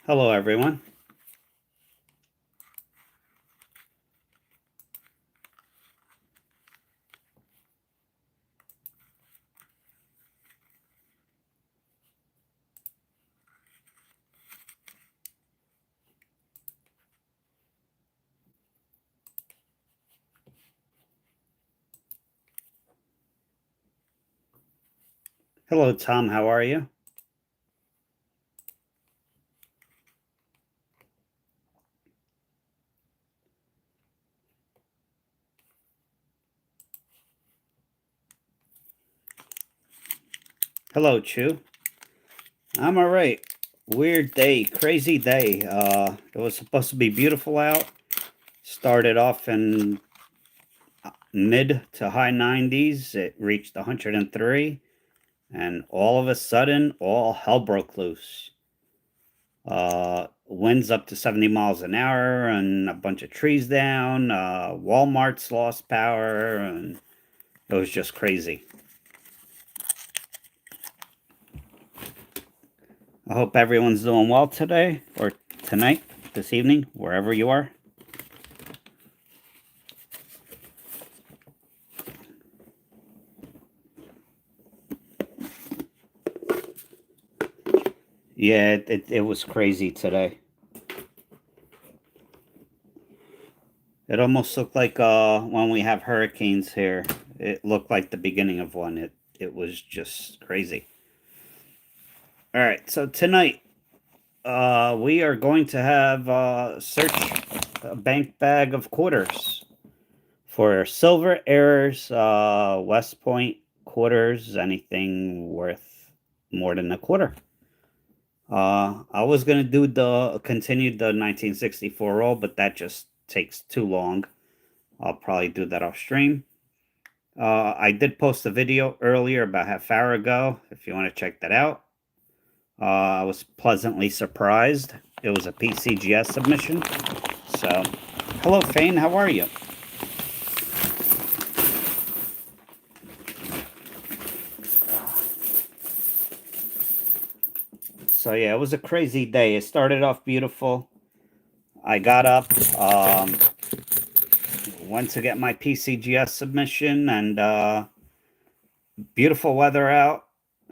Hello, everyone. Hello, Tom. How are you? Hello, Chu. I'm all right. Weird day, crazy day. It was supposed to be beautiful out. Started off in mid to high 90s. It reached 103, and all of a sudden, all hell broke loose. Winds up to 70 miles an hour, and a bunch of trees down. Walmart's lost power, and it was just crazy. I hope everyone's doing well today or tonight, this evening, wherever you are. Yeah, it was crazy today. It almost looked like when we have hurricanes here, it looked like the beginning of one. It was just crazy. All right, so tonight we are going to have search a bank bag of quarters for silver errors, West Point quarters, anything worth more than a quarter. I was gonna do the continue the 1964 roll, but that just takes too long. I'll probably do that off stream. I did post a video earlier about half hour ago. If you want to check that out, I was pleasantly surprised. It was a PCGS submission. So, hello, Fane. How are you? So yeah, it was a crazy day. It started off beautiful. I got up, went to get my PCGS submission, and beautiful weather out.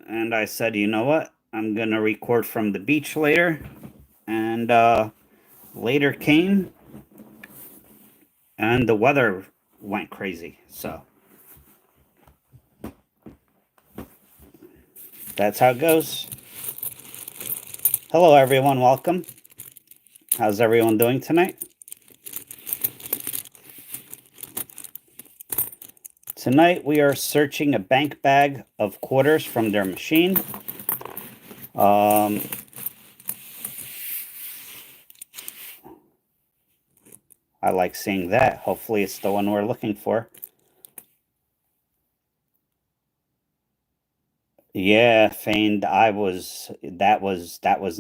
And I said, you know what? I'm gonna record from the beach later. And later came, and the weather went crazy. So that's how it goes. Hello, everyone. Welcome. How's everyone doing tonight? Tonight we are searching a bank bag of quarters from their machine. Um, I like seeing that. Hopefully it's the one we're looking for. Yeah, feigned. That was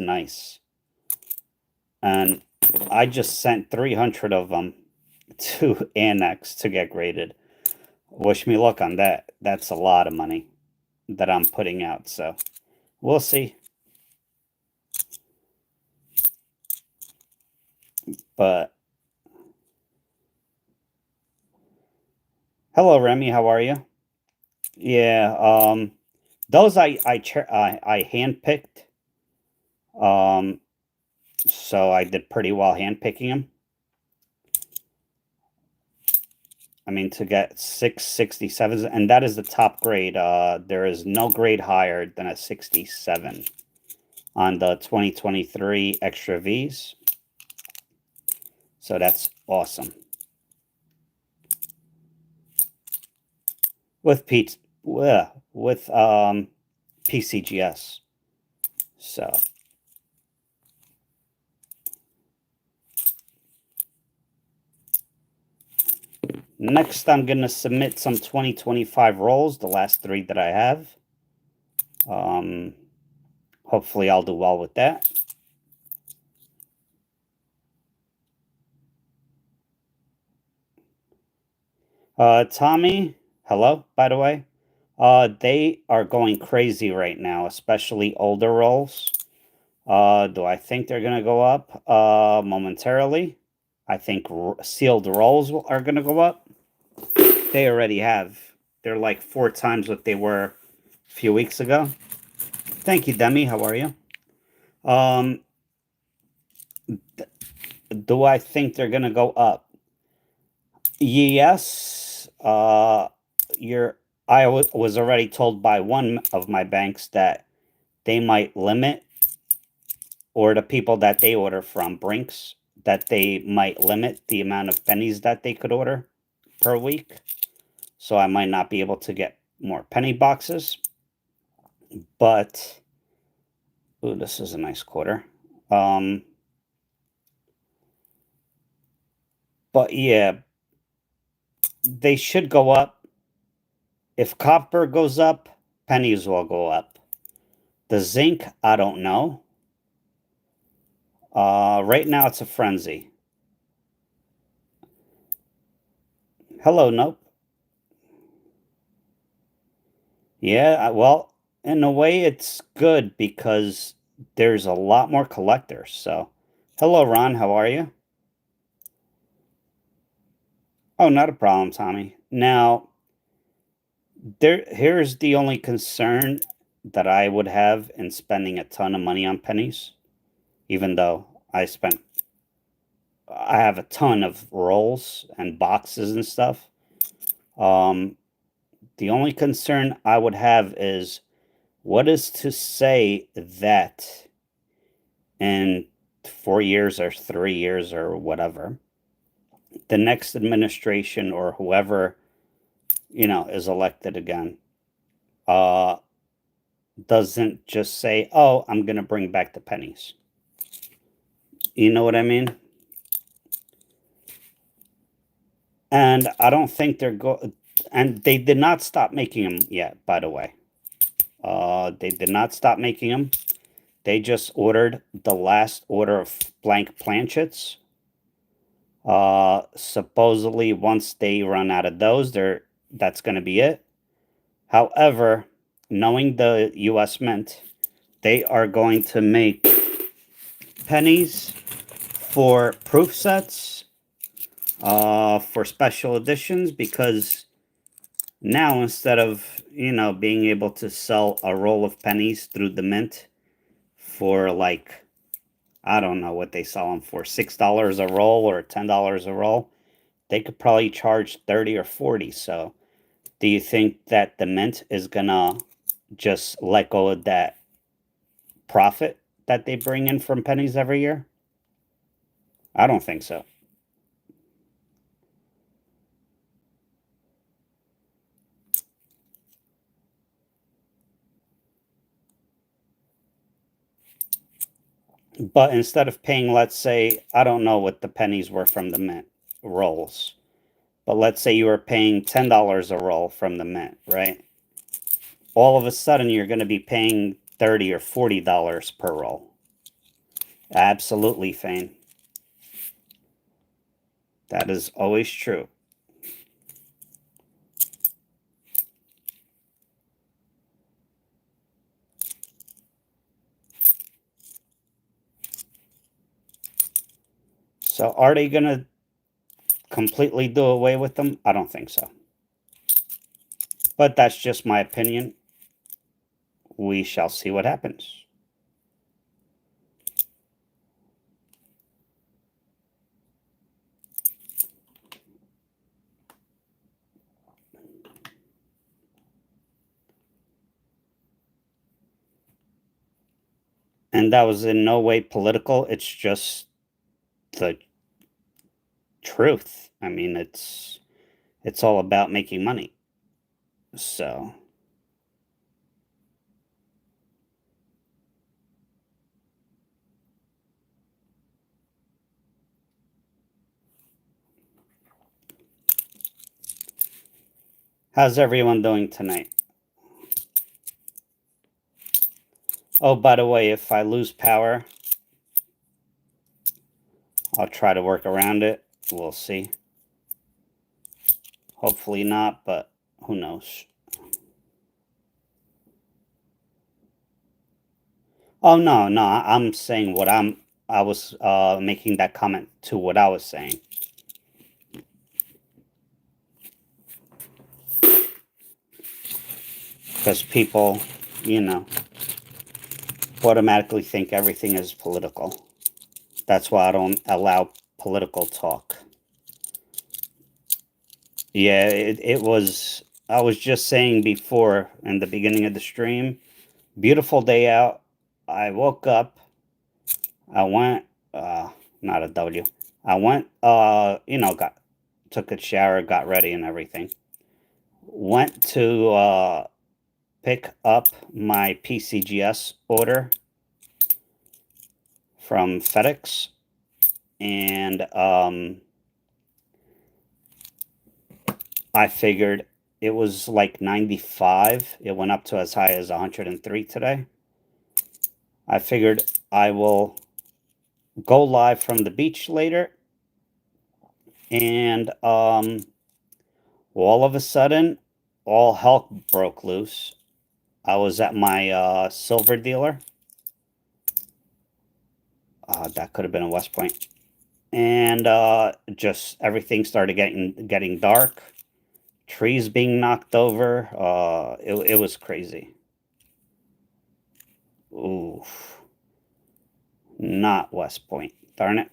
nice. And I just sent 300 of them to Annex to get graded. Wish me luck on that. That's a lot of money that I'm putting out, so we'll see. But hello, Remy. How are you? Yeah. Those I handpicked. Um, so I did pretty well handpicking them. I mean, to get 667s, and that is the top grade. There is no grade higher than a 67 on the 2023 Extra Vs. So that's awesome. With Pete, with PCGS. So next, I'm going to submit some 2025 rolls, the last three that I have. Hopefully, I'll do well with that. Tommy, hello, by the way. They are going crazy right now, especially older rolls. Do I think they're going to go up momentarily? I think sealed rolls are going to go up. They already have. They're like 4 times what they were a few weeks ago. Thank you, Demi. How are you? Um, do I think they're going to go up? Yes. You're. I was already told by one of my banks that they might limit, or the people that they order from, Brinks, that they might limit the amount of pennies that they could order per week. So I might not be able to get more penny boxes. But, ooh, this is a nice quarter. But yeah, they should go up. If copper goes up, pennies will go up. The zinc, I don't know. Right now it's a frenzy. Hello, nope. Yeah, well, in a way it's good because there's a lot more collectors. So, hello, Ron, how are you? Oh, not a problem, Tommy. Now, here's the only concern that I would have in spending a ton of money on pennies, even though I have a ton of rolls and boxes and stuff. Um, the only concern I would have is what is to say that in 4 years or 3 years or whatever, the next administration or whoever, is elected again, uh, doesn't just say, "Oh, I'm going to bring back the pennies." You know what I mean? And I don't think and they did not stop making them yet, by the way. They did not stop making them. They just ordered the last order of blank planchets. Supposedly, once they run out of those, that's going to be it. However, knowing the U.S. Mint, they are going to make pennies for proof sets, for special editions, because now instead of being able to sell a roll of pennies through the Mint for like, I don't know what they sell them for, $6 a roll or $10 a roll, they could probably charge 30 or 40. So do you think that the Mint is gonna just let go of that profit that they bring in from pennies every year? I don't think so. But instead of paying, let's say, I don't know what the pennies were from the Mint rolls, but let's say you were paying $10 a roll from the Mint, right? All of a sudden, you're going to be paying $30 or $40 per roll. Absolutely, Fane. That is always true. So, are they going to completely do away with them? I don't think so. But that's just my opinion. We shall see what happens. And that was in no way political. It's just the truth. I mean, it's all about making money. So, how's everyone doing tonight? Oh, by the way, if I lose power, I'll try to work around it. We'll see. Hopefully not, but who knows? Oh no, no, I'm saying what I was making that comment to what I was saying. Because people, you know, automatically think everything is political. That's why I don't allow political talk. Yeah, it was, I was just saying before in the beginning of the stream, beautiful day out. I woke up, I went, not a W. I went, took a shower, got ready and everything. Went to pick up my PCGS order from FedEx, and I figured it was like 95. It went up to as high as 103 today. I figured I will go live from the beach later, and all of a sudden, all hell broke loose. I was at my silver dealer. That could have been a West Point, and just everything started getting dark. Trees being knocked over. It was crazy. Ooh, not West Point. Darn it.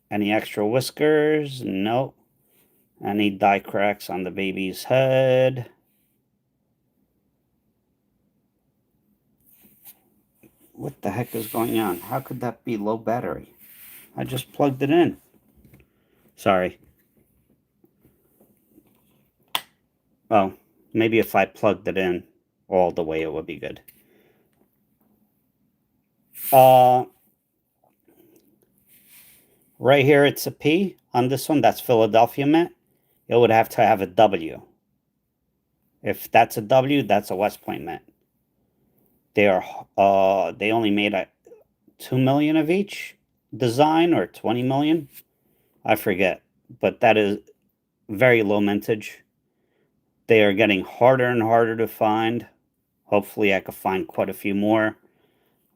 Any extra whiskers? Nope. Any die cracks on the baby's head? What the heck is going on? How could that be low battery? I just plugged it in. Sorry. Oh, maybe if I plugged it in all the way, it would be good. Right here, it's a P. On this one, that's Philadelphia mint. It would have to have a W. If that's a W, that's a West Point mint. They are, they only made 2 million of each design, or 20 million. I forget, but that is very low mintage. They are getting harder and harder to find. Hopefully I can find quite a few more.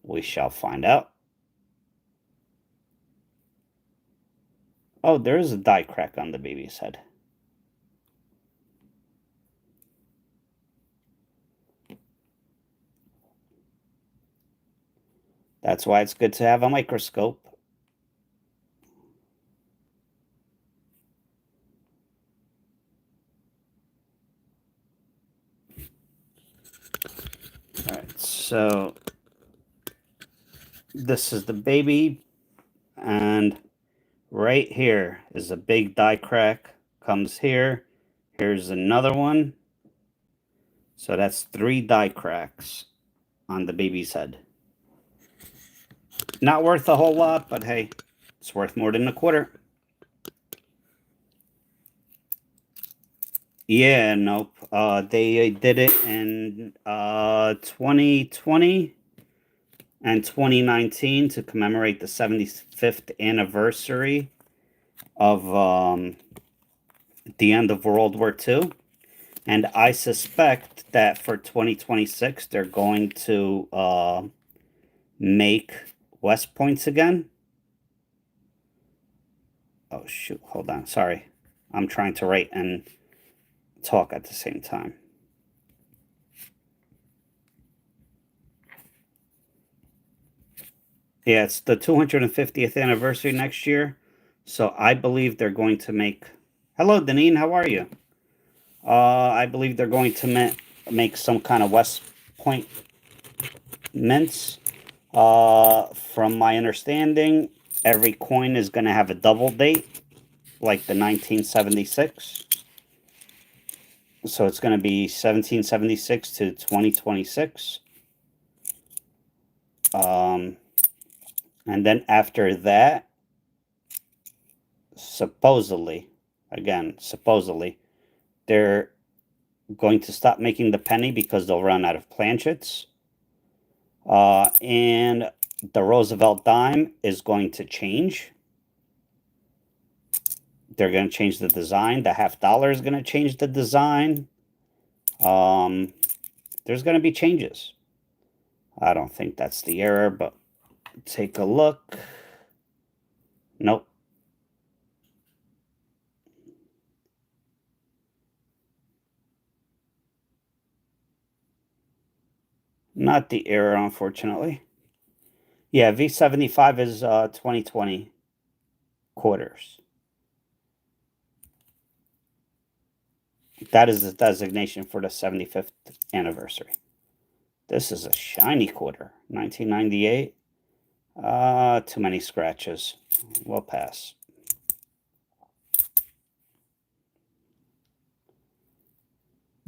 We shall find out. Oh, there is a die crack on the baby's head. That's why it's good to have a microscope. All right, so this is the baby, and right here is a big die crack. Comes here. Here's another one. So that's 3 die cracks on the baby's head. Not worth a whole lot, but hey, it's worth more than a quarter. Yeah, nope. They did it in 2020 and 2019 to commemorate the 75th anniversary of the end of World War II. And I suspect that for 2026, they're going to make West Points again. Oh, shoot. Hold on. Sorry. I'm trying to write and talk at the same time. Yeah, it's the 250th anniversary next year. So I believe they're going to make... Hello, Deneen. How are you? I believe they're going to make some kind of West Point mints. From my understanding, every coin is going to have a double date, like the 1976. So it's going to be 1776 to 2026. And then after that, supposedly, they're going to stop making the penny because they'll run out of planchets. And the Roosevelt dime is going to change. They're going to change the design. The $50 is going to change the design. There's going to be changes. I don't think that's the error, but take a look. Nope. Not the error, unfortunately. Yeah, V75 is 2020 quarters. That is the designation for the 75th anniversary. This is a shiny quarter. 1998. Too many scratches. We'll pass.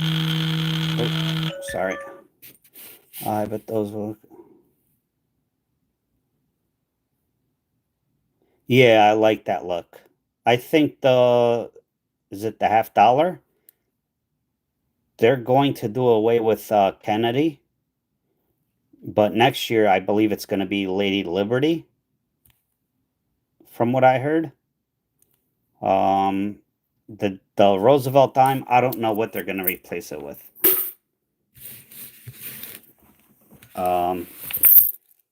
Oh, sorry. But those will... Yeah, I like that look. I think is it the $50? They're going to do away with Kennedy, but next year I believe it's going to be Lady Liberty, from what I heard. The Roosevelt dime, I don't know what they're going to replace it with.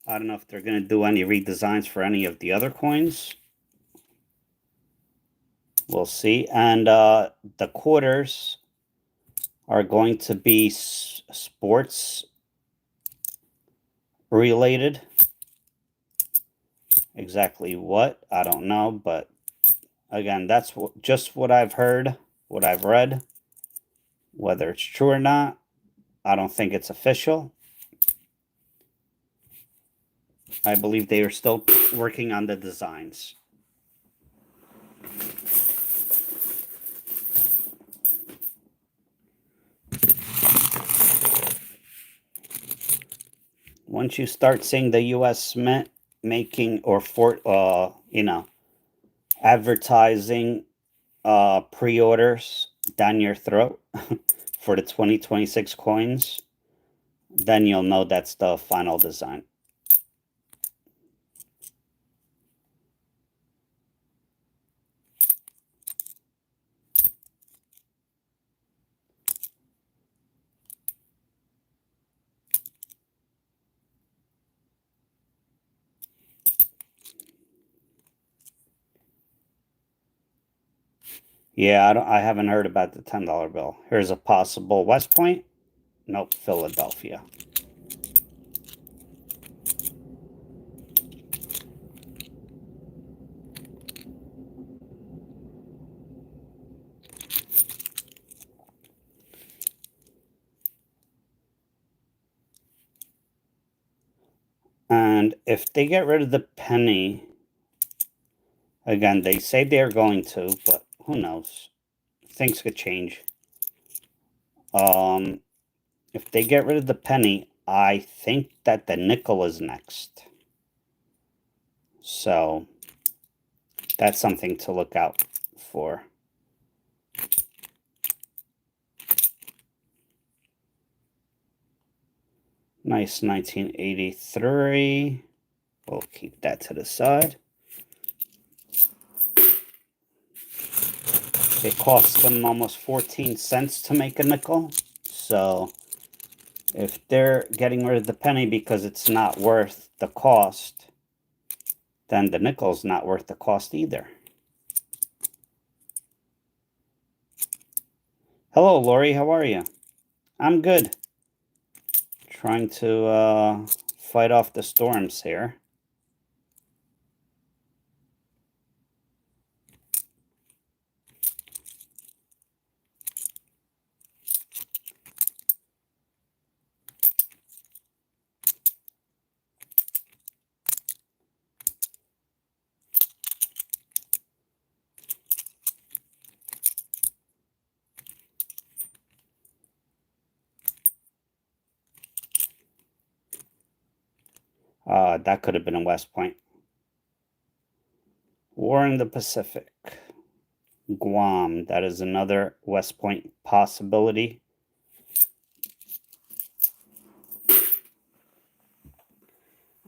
I don't know if they're going to do any redesigns for any of the other coins. We'll see. And the quarters are going to be sports related. Exactly what, I don't know, but again, that's just what I've heard, what I've read. Whether it's true or not, I don't think it's official. I believe they are still working on the designs. Once you start seeing the U.S. Mint making or advertising pre-orders down your throat for the 2026 coins, then you'll know that's the final design. Yeah, I haven't heard about the $10 bill. Here's a possible West Point. Nope, Philadelphia. And if they get rid of the penny, again, they say they're going to, but who knows? Things could change. If they get rid of the penny, I think that the nickel is next. So that's something to look out for. Nice 1983. We'll keep that to the side. It costs them almost 14 cents to make a nickel. So if they're getting rid of the penny because it's not worth the cost, then the nickel's not worth the cost either. Hello, Lori. How are you? I'm good. Trying to fight off the storms here. That could have been a West Point. War in the Pacific. Guam. That is another West Point possibility.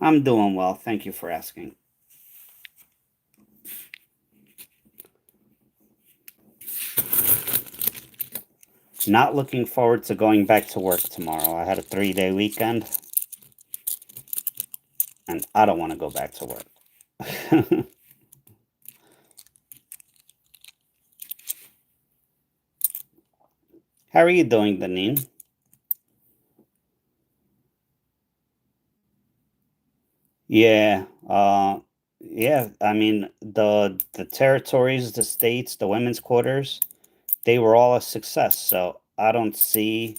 I'm doing well. Thank you for asking. Not looking forward to going back to work tomorrow. I had a 3-day weekend. And I don't want to go back to work. How are you doing, Deneen? Yeah, yeah. I mean, the territories, the states, the women's quarters, they were all a success. So I don't see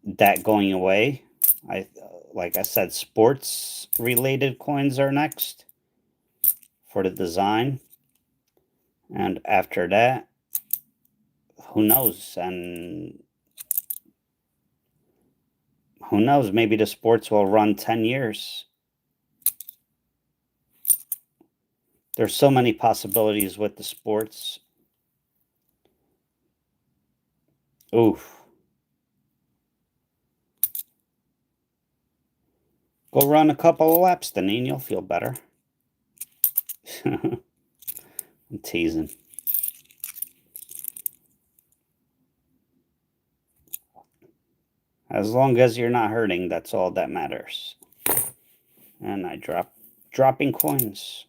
that going away. I like I said, sports related coins are next for the design, and after that, who knows? And who knows? Maybe the sports will run 10 years. There's so many possibilities with the sports. Oof. Go run a couple of laps, Deneen. You'll feel better. I'm teasing. As long as you're not hurting, that's all that matters. And I dropping coins.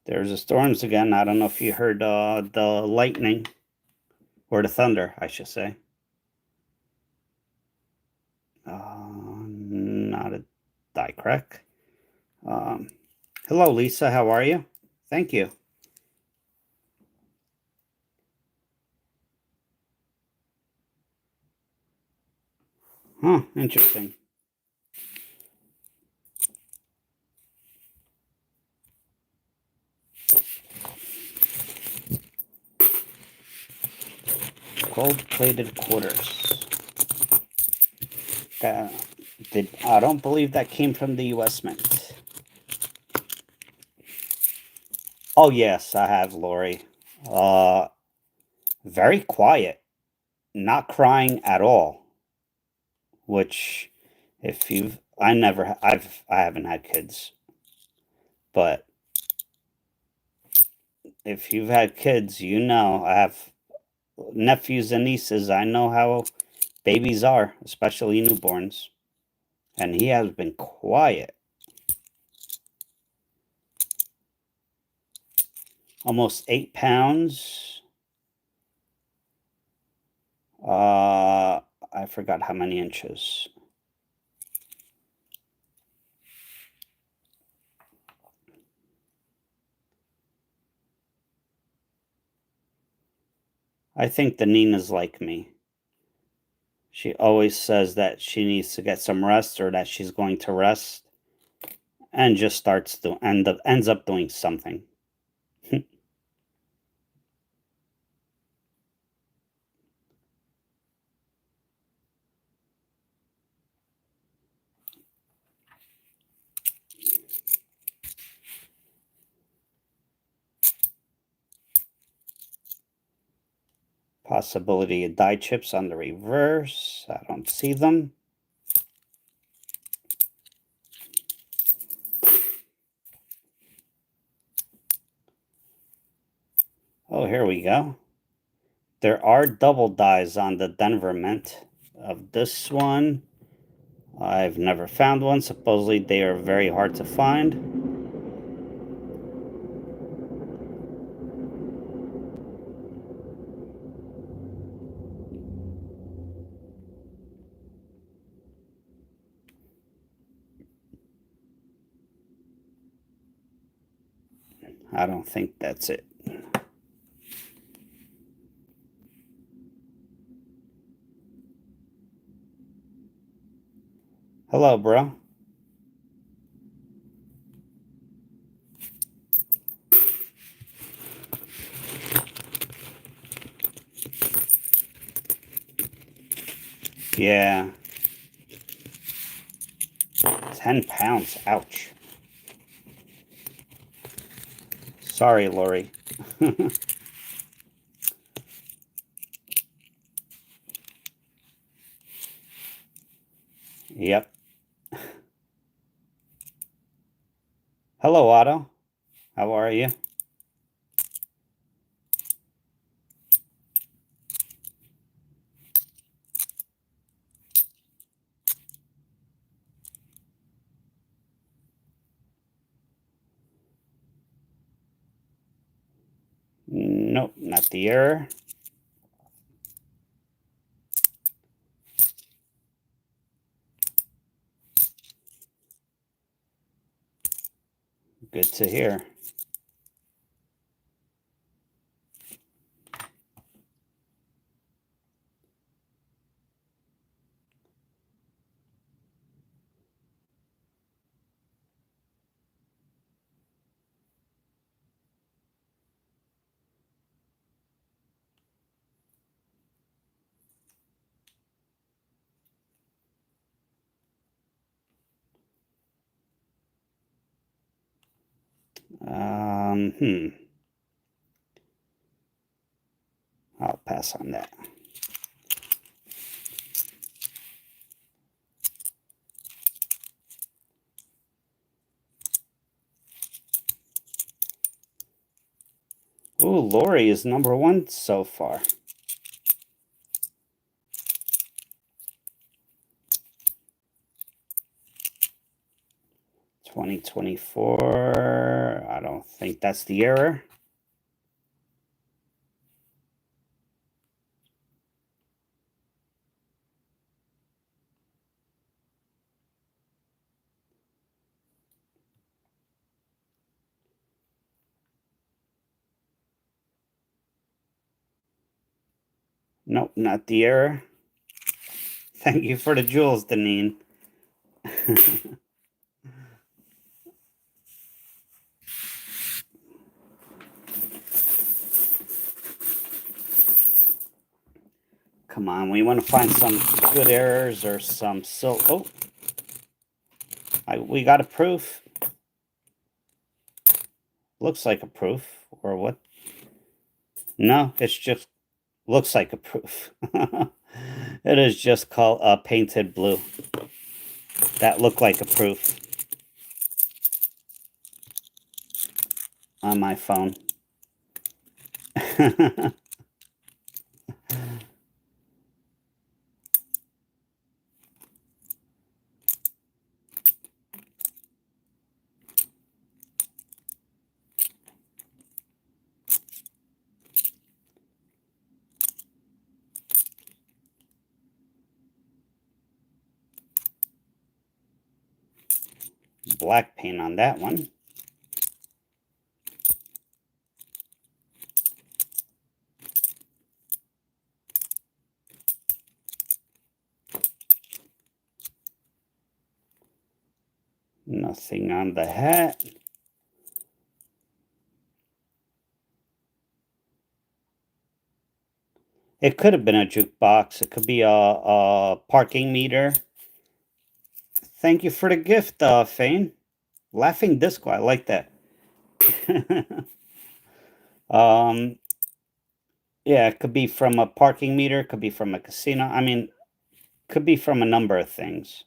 There's the storms again. I don't know if you heard the lightning or the thunder, I should say. Not a die crack. Hello, Lisa. How are you? Thank you. Huh, interesting. Gold-plated quarters. I don't believe that came from the U.S. Mint. Oh, yes, I have, Lori. Uh, very quiet. Not crying at all. Which, if you've, I haven't had kids, but if you've had kids, you know, I have nephews and nieces. I know how babies are, especially newborns. And he has been quiet. Almost 8 pounds. I forgot how many inches. I think the Nina's like me. She always says that she needs to get some rest or that she's going to rest and just ends up doing something. Possibility of die chips on the reverse. I don't see them. Oh, here we go. There are double dies on the Denver Mint of this one. I've never found one. Supposedly they are very hard to find. I don't think that's it. Hello, bro. Yeah. 10 pounds. Ouch. Sorry, Lori. Yep. Hello, Otto. How are you? Nope, not the error. Good to hear. I'll pass on that. Ooh, Lori is #1 so far. $20.24. I don't think that's the error. Nope, not the error. Thank you for the jewels, Deneen. Come on, we want to find some good errors or some oh, we got a proof. Looks like a proof, or what? No, it's just looks like a proof. It is just called painted blue. That looked like a proof on my phone. Black paint on that one. Nothing on the hat. It could have been a jukebox. It could be a parking meter. Thank you for the gift, Fane. Laughing Disco. I like that. Yeah, it could be from a parking meter. Could be from a casino. I mean, could be from a number of things.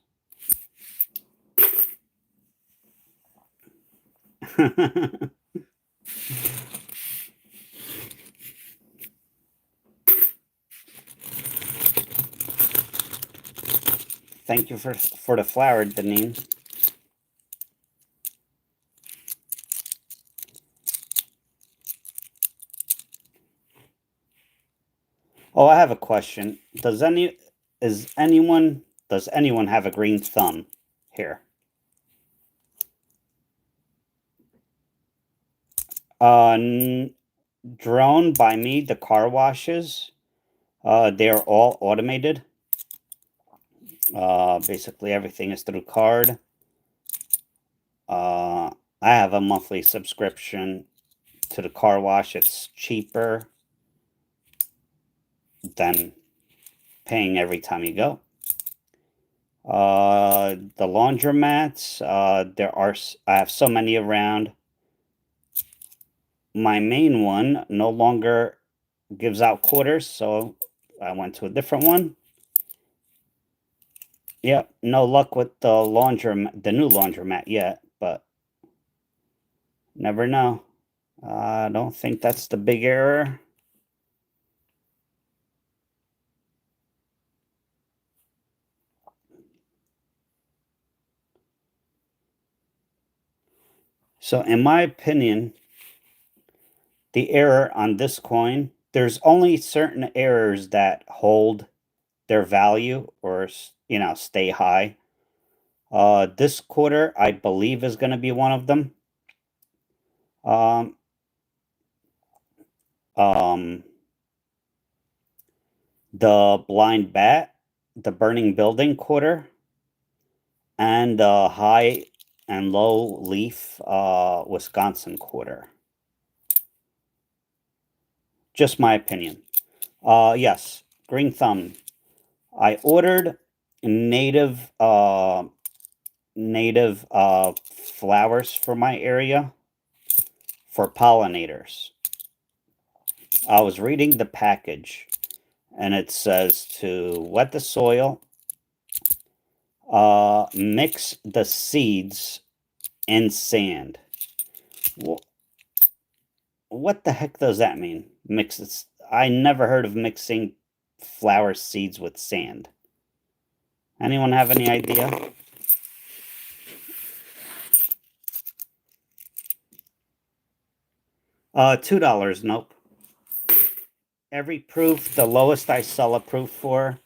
Thank you for the flower, Deneen. Oh, I have a question. Does anyone have a green thumb here? Drone by me, the car washes. They're all automated. Basically everything is through card. I have a monthly subscription to the car wash. It's cheaper than paying every time you go. The laundromats, I have so many around. My main one no longer gives out quarters, so I went to a different one. Yeah, no luck with the laundromat, the new laundromat yet, but never know. I don't think that's the big error. So in my opinion, the error on this coin, there's only certain errors that hold their value or, stay high. This quarter, I believe, is going to be one of them. Um, um, the blind bat, the burning building quarter, and the high and low leaf Wisconsin quarter. Just my opinion. Yes, green thumb. I ordered native flowers for my area for pollinators. I was reading the package and it says to wet the soil, mix the seeds in sand. What the heck does that mean? Mix it. I never heard of mixing flower seeds with sand. Anyone have any idea? $2. Nope. Every proof, the lowest I sell a proof for.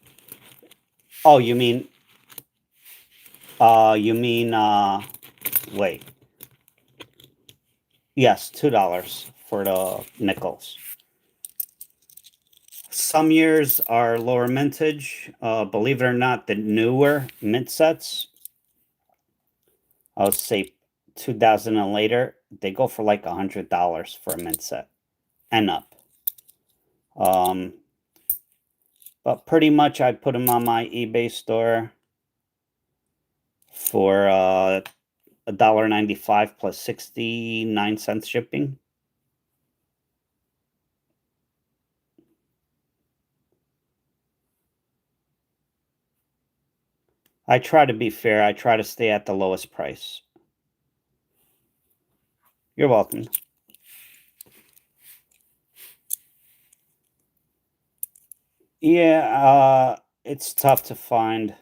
Oh, wait. Yes, $2 for the nickels. Some years are lower mintage. Believe it or not, the newer mint sets, I would say 2000 and later, they go for like $100 for a mint set and up. Um, but pretty much I put them on my eBay store for $1.95 plus 69 cents shipping. I try to be fair. I try to stay at the lowest price. You're welcome. Yeah, it's tough to find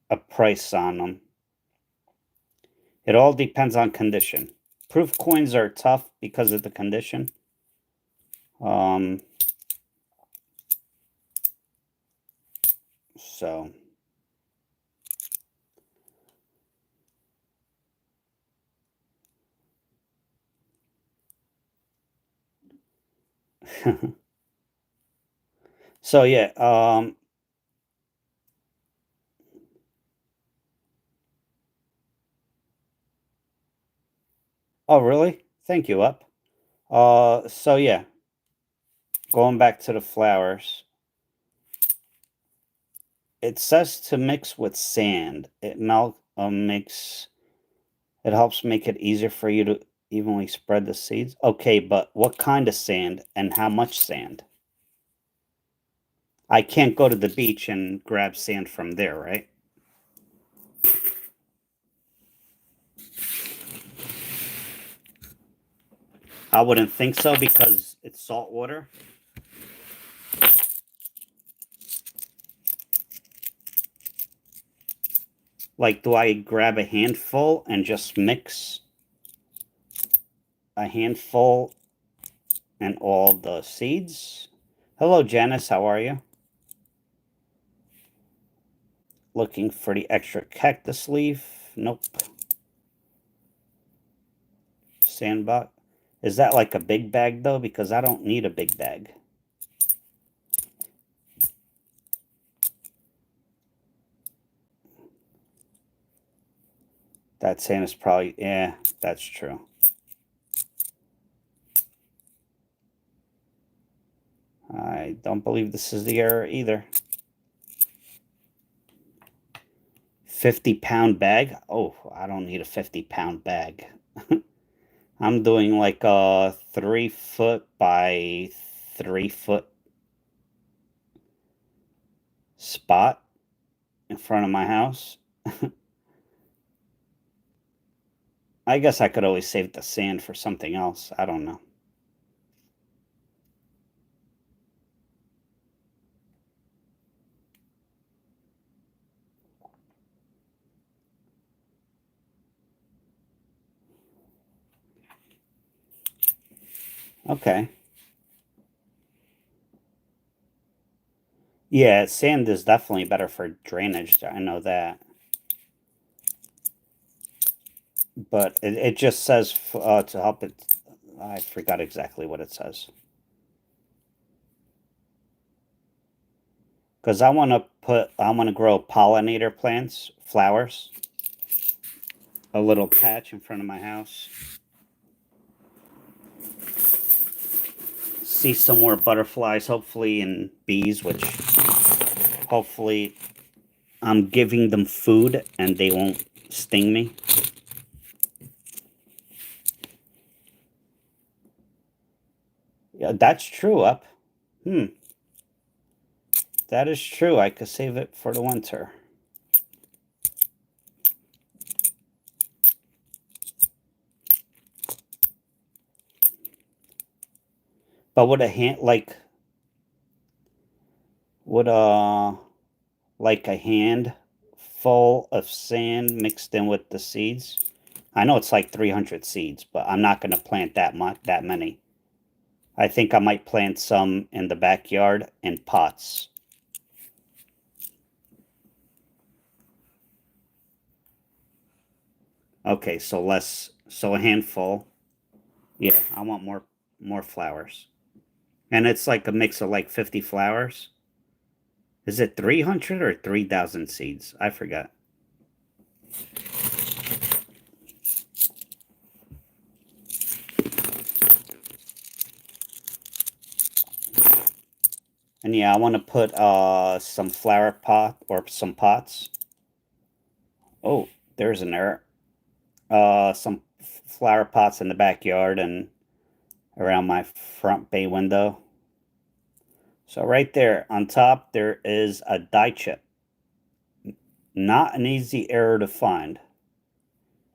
a price on them. It all depends on condition. Proof coins are tough because of the condition. Um, so so yeah, oh really? Thank you, Up. So yeah, going back to the flowers. It says to mix with sand. It helps make it easier for you to evenly spread the seeds. Okay, but what kind of sand and how much sand? I can't go to the beach and grab sand from there, right? I wouldn't think so because it's salt water. Like, do I grab a handful and just mix a handful and all the seeds? Hello, Janice. How are you? Looking for the extra cactus leaf? Nope. Sandbox. Is that like a big bag though? Because I don't need a big bag. That sand is probably, yeah, that's true. I don't believe this is the error either. 50-pound bag? Oh, I don't need a 50-pound bag. I'm doing like a 3 foot by 3 foot spot. in front of my house. I guess I could always save the sand for something else. I don't know. Okay. Yeah, sand is definitely better for drainage. I know that. But it just says to help it. I forgot exactly what it says. Because I want to grow pollinator plants, flowers. A little patch in front of my house. See some more butterflies, hopefully, and bees, which hopefully I'm giving them food and they won't sting me. Yeah, that's true, up. Hmm. That is true. I could save it for the winter. But would a hand would like a hand full of sand mixed in with the seeds? I know it's like 300 seeds, but I'm not going to plant that many. I think I might plant some in the backyard in pots. Okay, so a handful. Yeah, I want more flowers. And it's like a mix of like 50 flowers. Is it 300 or 3,000 seeds? I forgot. And yeah, I want to put some flower pot or some pots. Oh, there's an error. Some flower pots in the backyard and around my front bay window. So right there on top there is a dye chip. Not an easy error to find.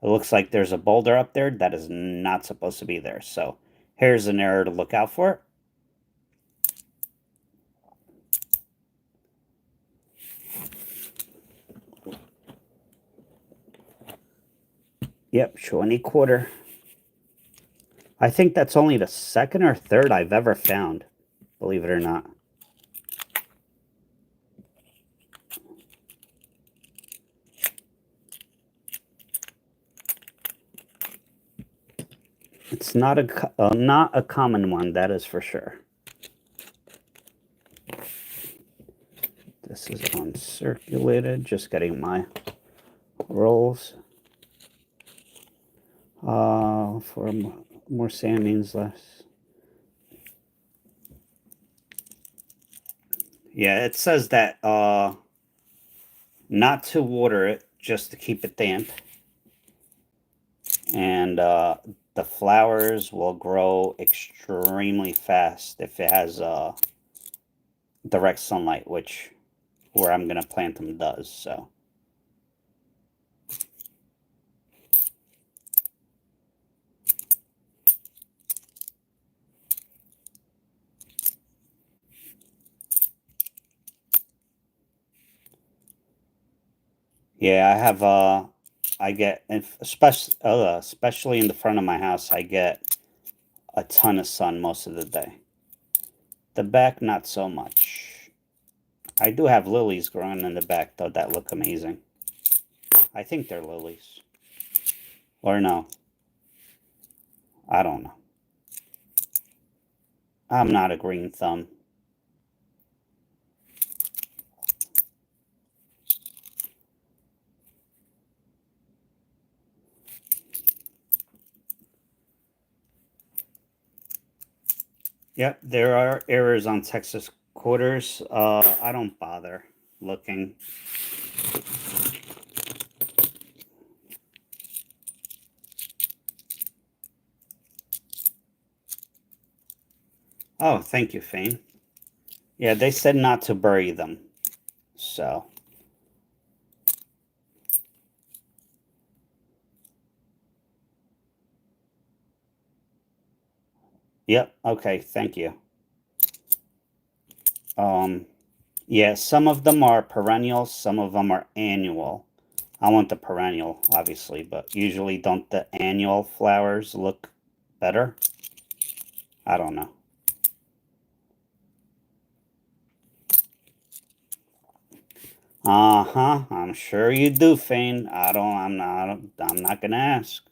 It looks like there's a boulder up there that is not supposed to be there. So here's an error to look out for. Yep, show any quarter. I think that's only the second or third I've ever found, believe it or not. It's not a common one, that is for sure. This is uncirculated, just getting my rolls. For more sand means less. Yeah, it says that not to water it, just to keep it damp. And the flowers will grow extremely fast if it has direct sunlight, which where I'm going to plant them does. So yeah, I get especially in the front of my house, I get a ton of sun most of the day. The back, not so much. I do have lilies growing in the back though that look amazing. I think they're lilies. Or no, I don't know. I'm not a green thumb. Yep, there are errors on Texas quarters. I don't bother looking. Oh, thank you, Fane. Yeah, they said not to bury them. So Yep. Okay. Thank you. Yeah, some of them are perennial, some of them are annual. I want the perennial, obviously, but usually don't the annual flowers look better? I don't know. Uh-huh. I'm sure you do, Fane. I'm not gonna ask.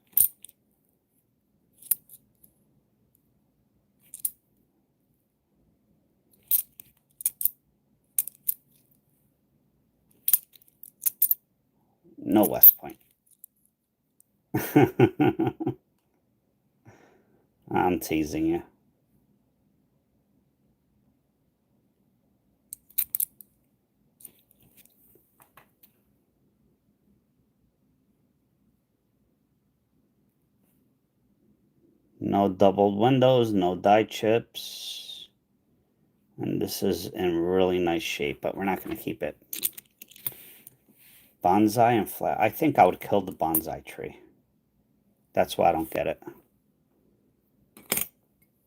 No West Point. I'm teasing you. No doubled windows, no die chips. And this is in really nice shape, but we're not going to keep it. Bonsai and flat. I think I would kill the bonsai tree. That's why I don't get it.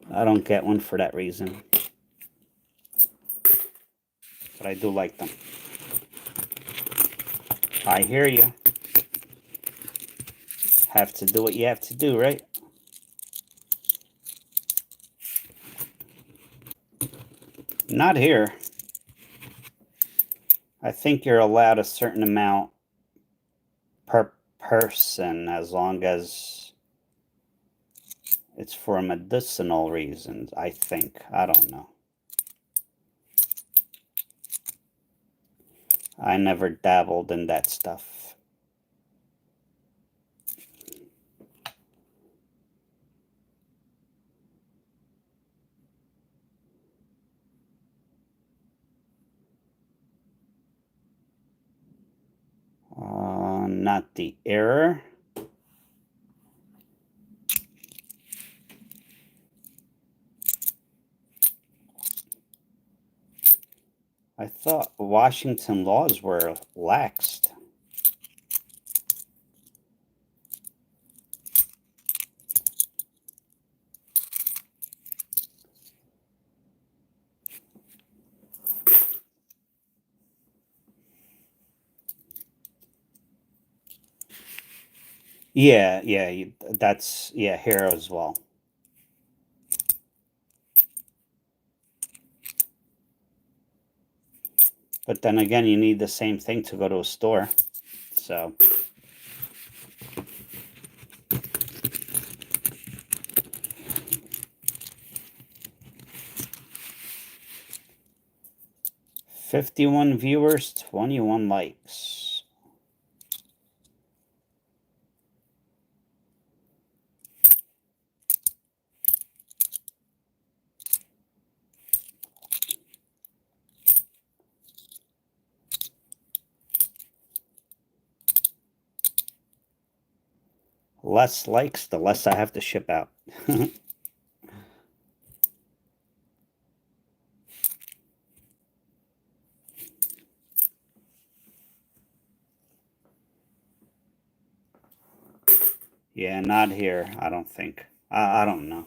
I don't get one for that reason. But I do like them. I hear you. Have to do what you have to do, right? Not here. I think you're allowed a certain amount per person as long as it's for medicinal reasons, I think. I don't know. I never dabbled in that stuff. Not the error. I thought Washington laws were laxed. Yeah, yeah, that's, yeah, here as well. But then again, you need the same thing to go to a store. So, $51 viewers, 21 likes. Less likes, the less I have to ship out. Yeah, not here, I don't think. I don't know.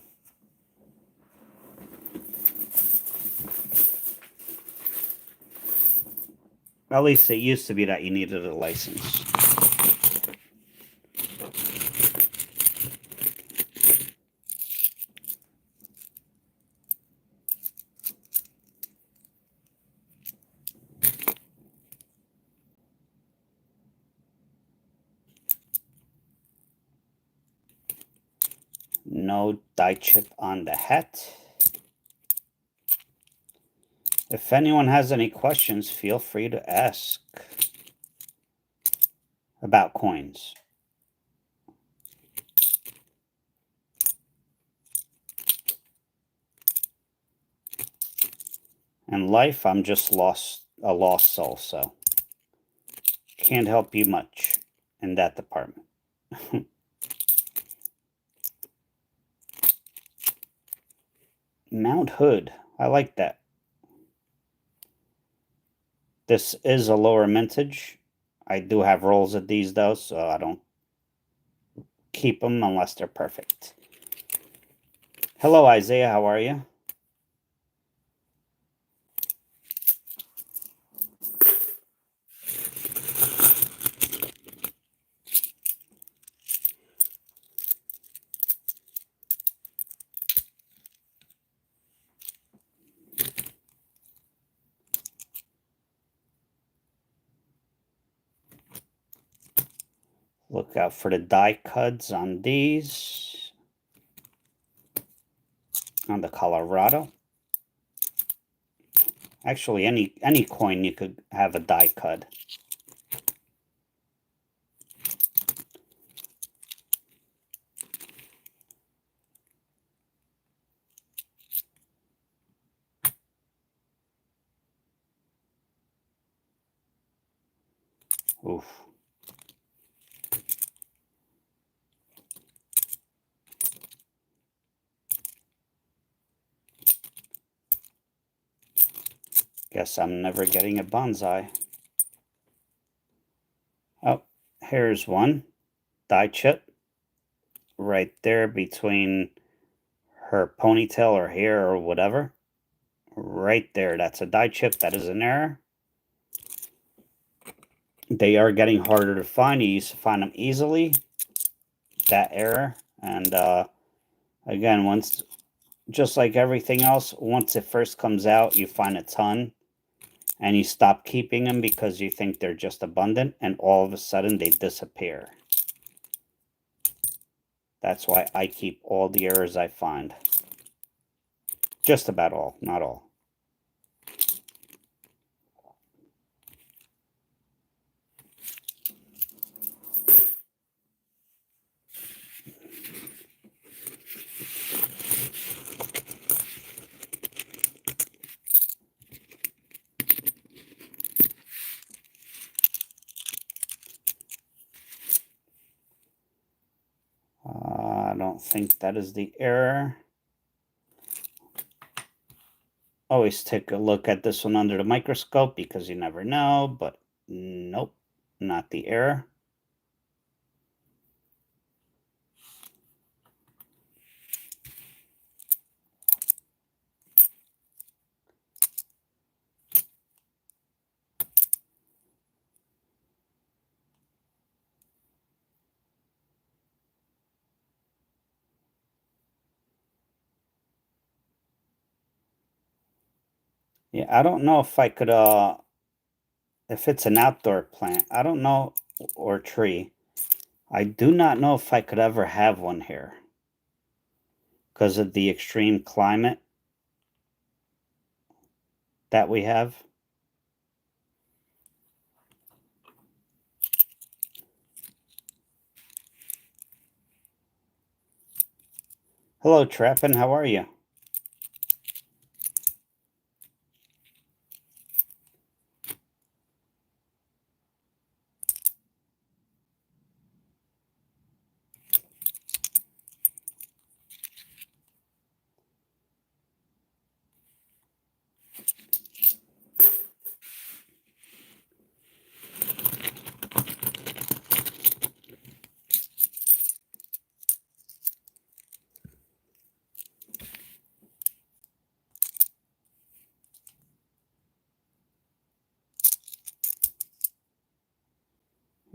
At least it used to be that you needed a license. No die chip on the hat. If anyone has any questions, feel free to ask about coins. In life, I'm just a lost soul, so can't help you much in that department. Mount Hood. I like that. This is a lower mintage. I do have rolls of these though, so I don't keep them unless they're perfect. Hello, Isaiah. How are you? Look out for the die cuts on these. On the Colorado. Actually, any coin you could have a die cut. Oof. Guess I'm never getting a bonsai. Oh, here's one. Die chip. Right there between her ponytail or hair or whatever. Right there. That's a die chip. That is an error. They are getting harder to find. You used to find them easily. That error. And again, once, just like everything else, once it first comes out, you find a ton. And you stop keeping them because you think they're just abundant, and all of a sudden they disappear. That's why I keep all the errors I find. Just about all, not all. I don't think that is the error. Always take a look at this one under the microscope because you never know, but nope, not the error. Yeah, I don't know if I could, if it's an outdoor plant, I don't know, or tree. I do not know if I could ever have one here because of the extreme climate that we have. Hello, Trappin. How are you?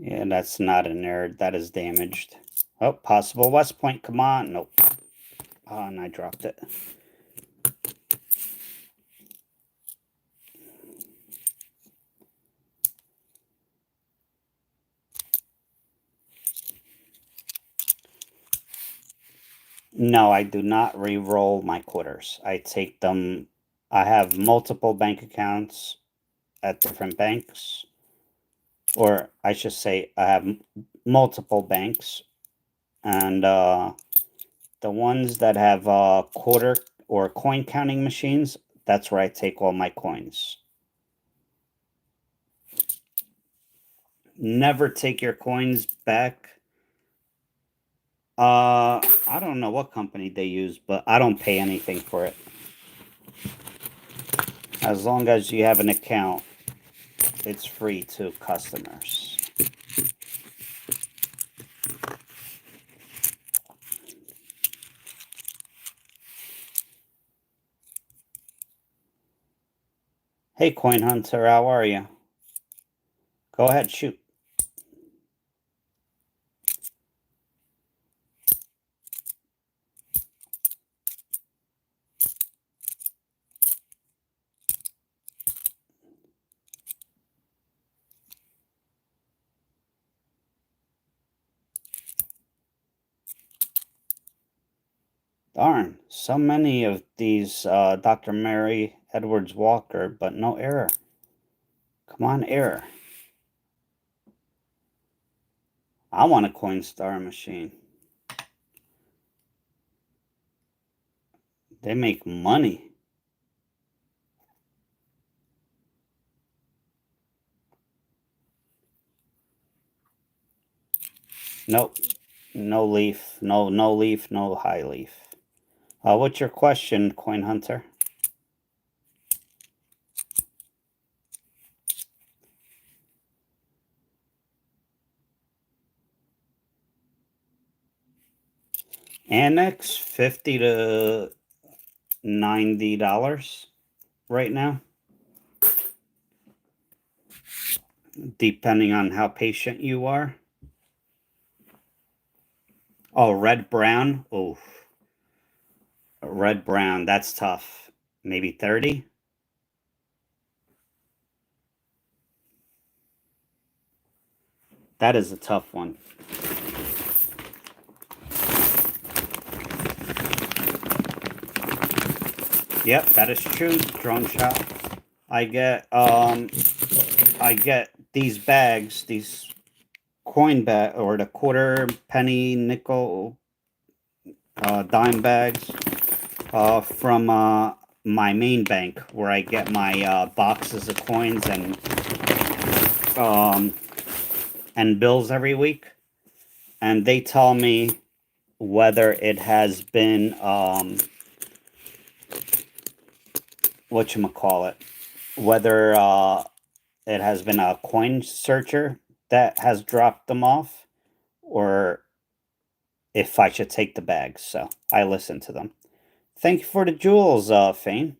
Yeah, that's not an error. That is damaged. Oh, possible West Point. Come on. Nope. Oh, and I dropped it. No, I do not re-roll my quarters. I take them. I have multiple bank accounts at different banks. Or I should say I have multiple banks. And the ones that have quarter or coin counting machines, that's where I take all my coins. Never take your coins back. I don't know what company they use, but I don't pay anything for it. As long as you have an account, it's free to customers. Hey, Coin Hunter, how are you? Go ahead, shoot. Darn, so many of these Dr. Mary Edwards Walker, but no error. Come on, error. I want a Coinstar machine. They make money. Nope. No leaf. No leaf, no high leaf. What's your question, Coin Hunter? Annex, $50 to $90 right now, depending on how patient you are. Oh, red brown. Oh, red brown. That's tough. Maybe 30. That is a tough one. Yep, that is true. Drone shot. I get these bags, these coin bag or the quarter, penny, nickel, dime bags from my main bank where I get my boxes of coins and bills every week, and they tell me whether it has been whatchamacallit, whether it has been a coin searcher that has dropped them off, or if I should take the bags. So I listen to them. Thank you for the jewels, Fane.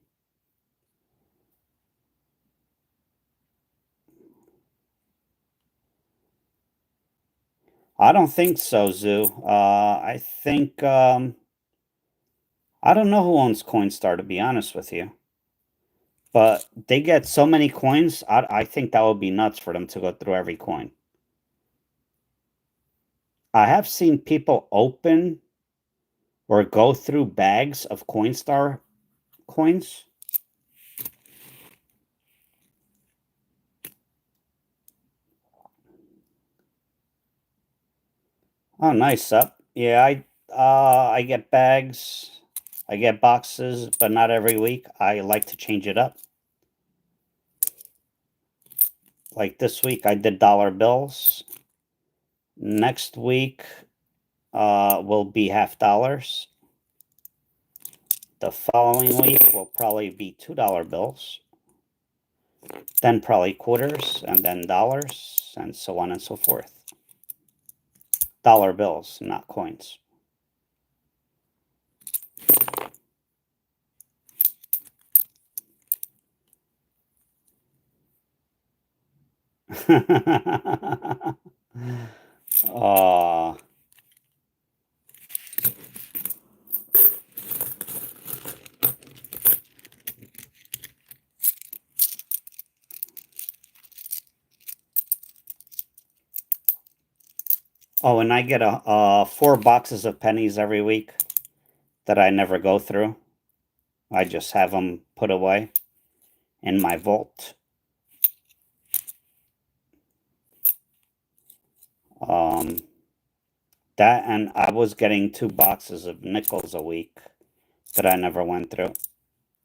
I don't think so, Zoo. I think I don't know who owns Coinstar, to be honest with you. But they get so many coins. I think that would be nuts for them to go through every coin. I have seen people open or go through bags of Coinstar coins. Oh, nice up. Yeah, I get bags. I get boxes, but not every week. I like to change it up. Like this week, I did dollar bills. Next week will be half dollars. The following week will probably be $2 bills. Then probably quarters, and then dollars, and so on and so forth. Dollar bills, not coins. uh, oh, and I get 4 boxes of pennies every week that I never go through. I just have them put away in my vault. Um, that, and I was getting 2 boxes of nickels a week that I never went through.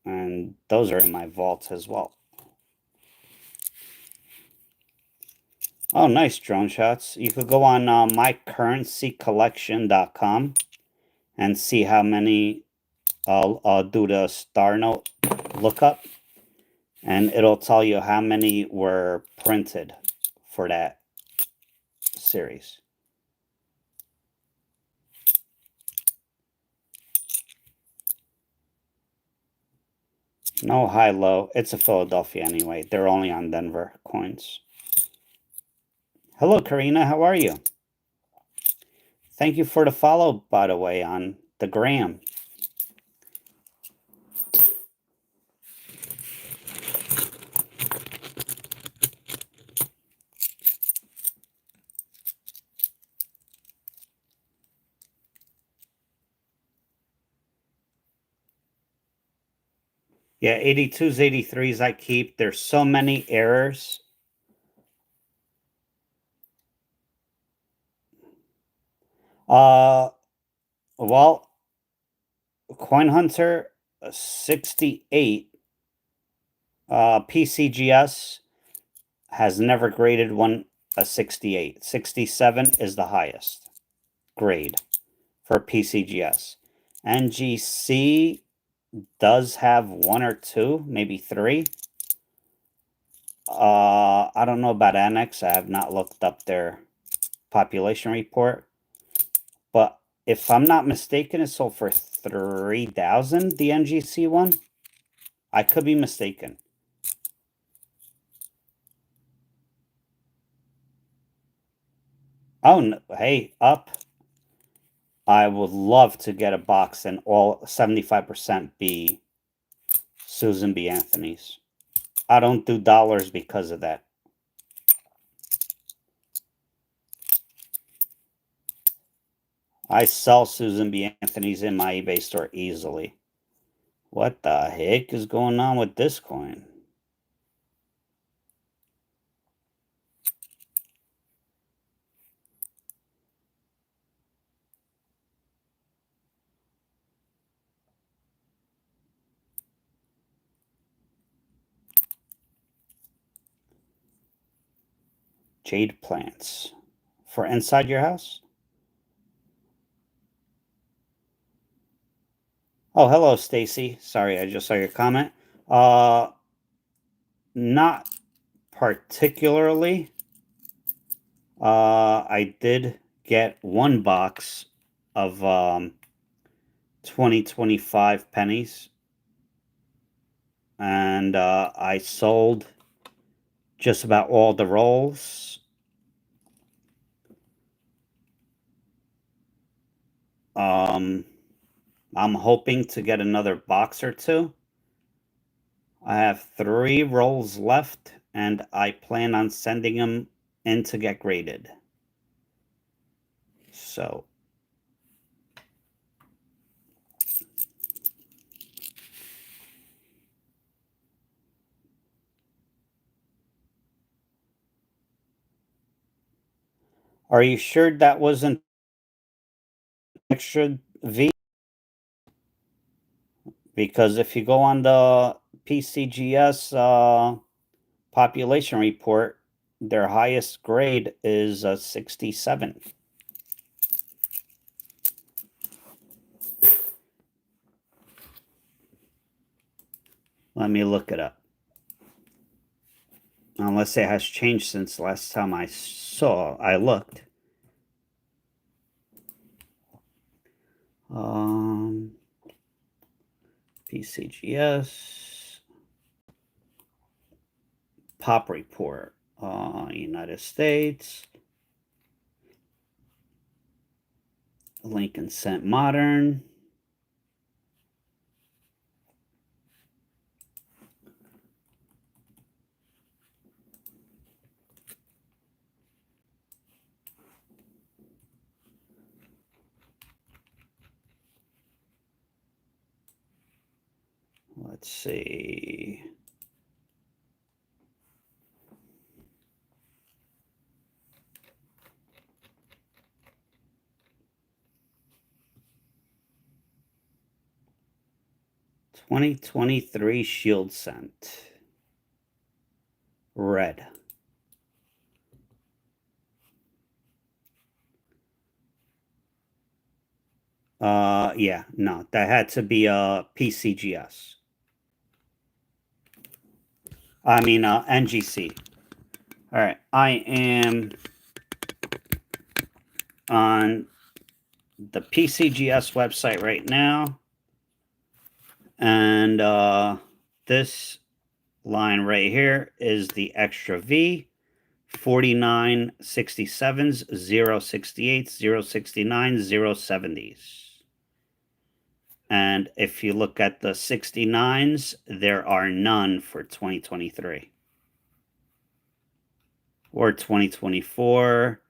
And those are in my vaults as well. Oh, nice drone shots. You could go on mycurrencycollection.com and see how many. I'll do the star note lookup, and it'll tell you how many were printed for that series. No high-low. It's a Philadelphia anyway. They're only on Denver coins. Hello, Karina. How are you? Thank you for the follow, by the way, on the gram. Yeah, 82s, 83s I keep. There's so many errors. Well, Coin Hunter 68, PCGS has never graded one a 68. 67 is the highest grade for PCGS. NGC does have one or two, maybe three. I don't know about Annex. I have not looked up their population report. But if I'm not mistaken, it sold for 3,000, the NGC one. I could be mistaken. Oh, no, hey, up. I would love to get a box and all 75% be Susan B. Anthony's. I don't do dollars because of that. I sell Susan B. Anthony's in my eBay store easily. What the heck is going on with this coin? Jade plants. For inside your house? Oh, hello, Stacy. Sorry, I just saw your comment. Not particularly. I did get one box of 2025 pennies, and I sold just about all the rolls. I'm hoping to get another box or two. I have 3 rolls left, and I plan on sending them in to get graded. So, are you sure that wasn't extra V? Because if you go on the PCGS population report, their highest grade is a 67. Let me look it up. Unless it has changed since last time I looked. PCGS pop report, United States, Lincoln Cent Modern. Let's see. $2023 Shield Cent. Red. Yeah, no, that had to be a PCGS. I mean, NGC. All right, I am on the PCGS website right now, and this line right here is the extra V, 4967s, 068s, 069s, 070s. And if you look at the 69s, there are none for 2023 or 2024.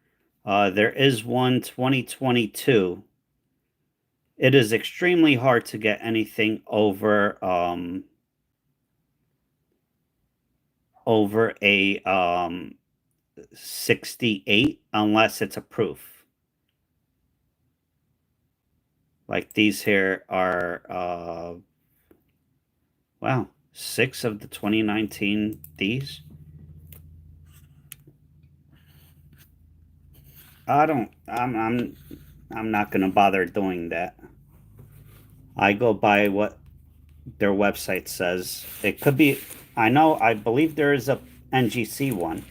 There is one 2022. It is extremely hard to get anything over a 68 unless it's a proof. Like these here are wow, 6 of the 2019 these. I'm not gonna bother doing that. I go by what their website says. It could be, I believe there is a NGC one.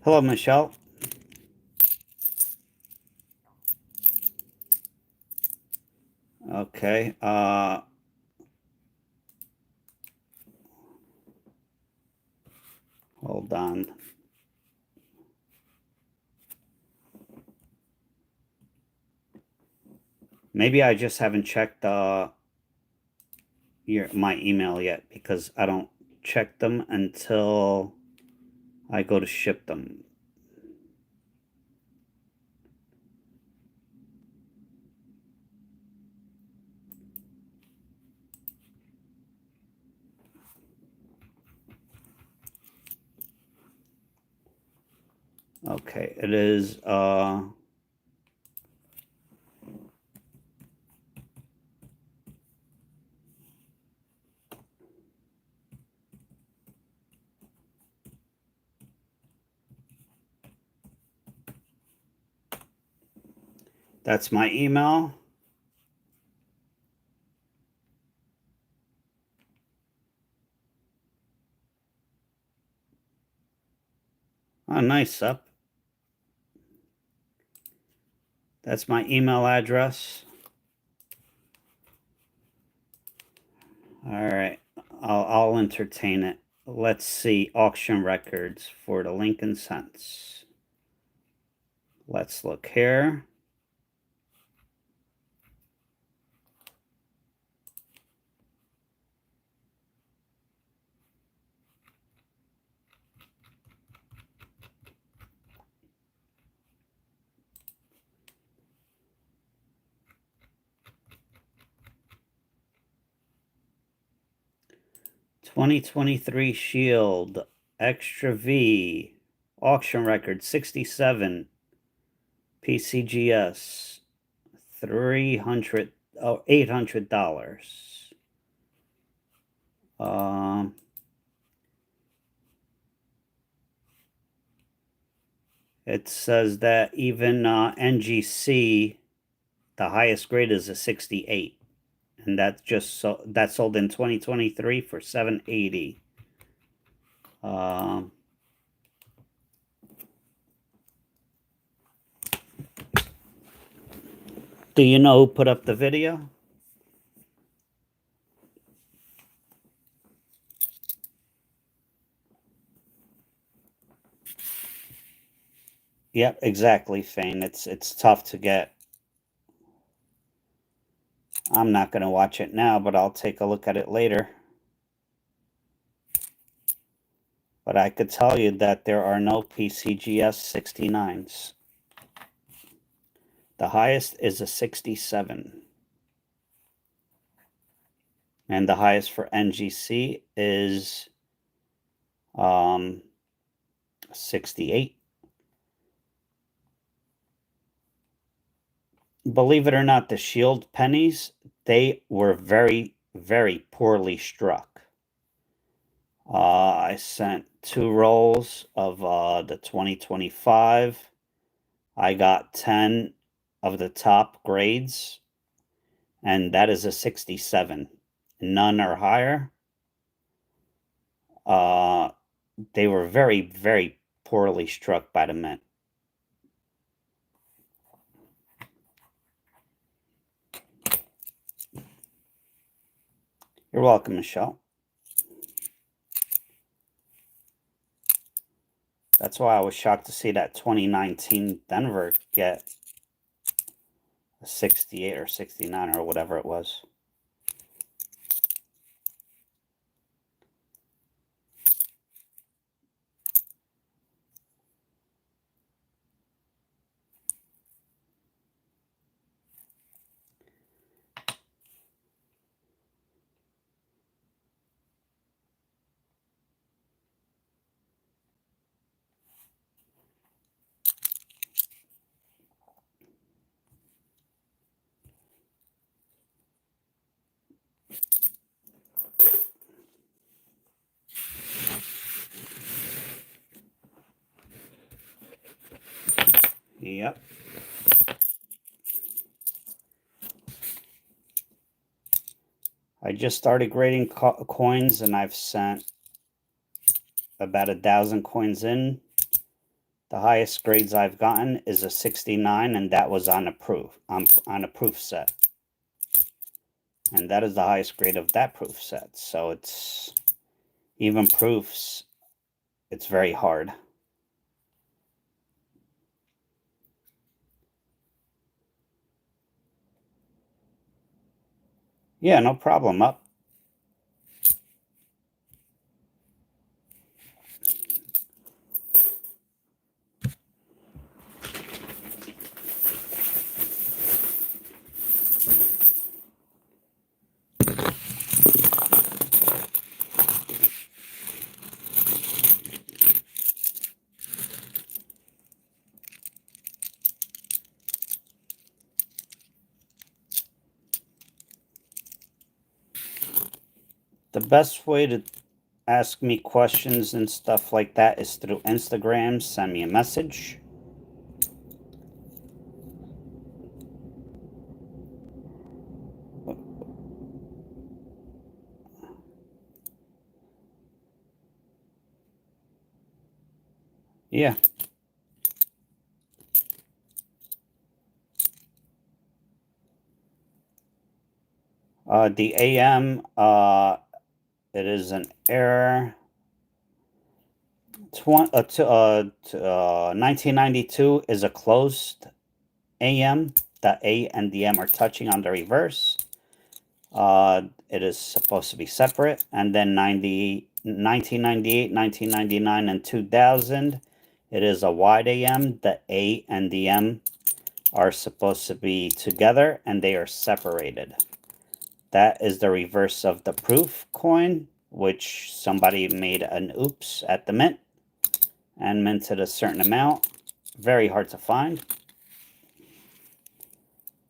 Hello, Michelle. Okay. Hold on. Maybe I just haven't checked my email yet, because I don't check them until I go to ship them. Okay, it is that's my email. Oh, nice up. That's my email address. All right, I'll entertain it. Let's see auction records for the Lincoln Cents. Let's look here. (2023) Shield Extra V auction record 67 PCGS $800. It says that even NGC, the highest grade is a 68, and that sold in 2023 for $780. Do you know who put up the video? Yep, exactly, Fane. It's tough to get. I'm not going to watch it now, but I'll take a look at it later. But I could tell you that there are no PCGS 69s. The highest is a 67. And the highest for NGC is 68. Believe it or not, the Shield pennies, they were very, very poorly struck. I sent 2 rolls of the 2025. I got 10 of the top grades, and that is a 67. None are higher. They were very, very poorly struck by the mint. You're welcome, Michelle. That's why I was shocked to see that 2019 Denver get a 68 or 69 or whatever it was. Yep. I just started grading coins, and I've sent about 1,000 coins in. The highest grades I've gotten is a 69, and that was on a proof set. And that is the highest grade of that proof set. So it's even proofs, it's very hard. Yeah, no problem. Up. The best way to ask me questions and stuff like that is through Instagram. Send me a message. Yeah. The AM, it is an error. 1992 is a closed AM. The A and the M are touching on the reverse. It is supposed to be separate. And then 1998, 1999, and 2000, it is a wide AM. The A and the M are supposed to be together, and they are separated. That is the reverse of the proof coin, which somebody made an oops at the mint and minted a certain amount. Very hard to find.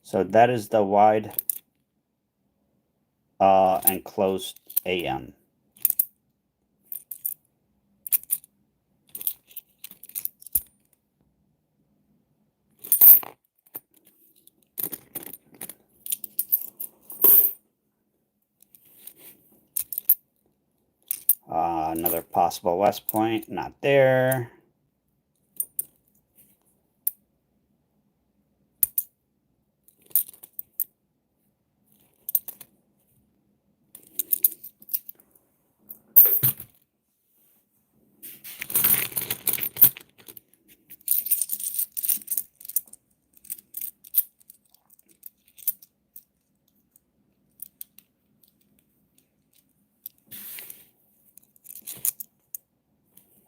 So that is the wide and closed AM. Another possible West Point, not there.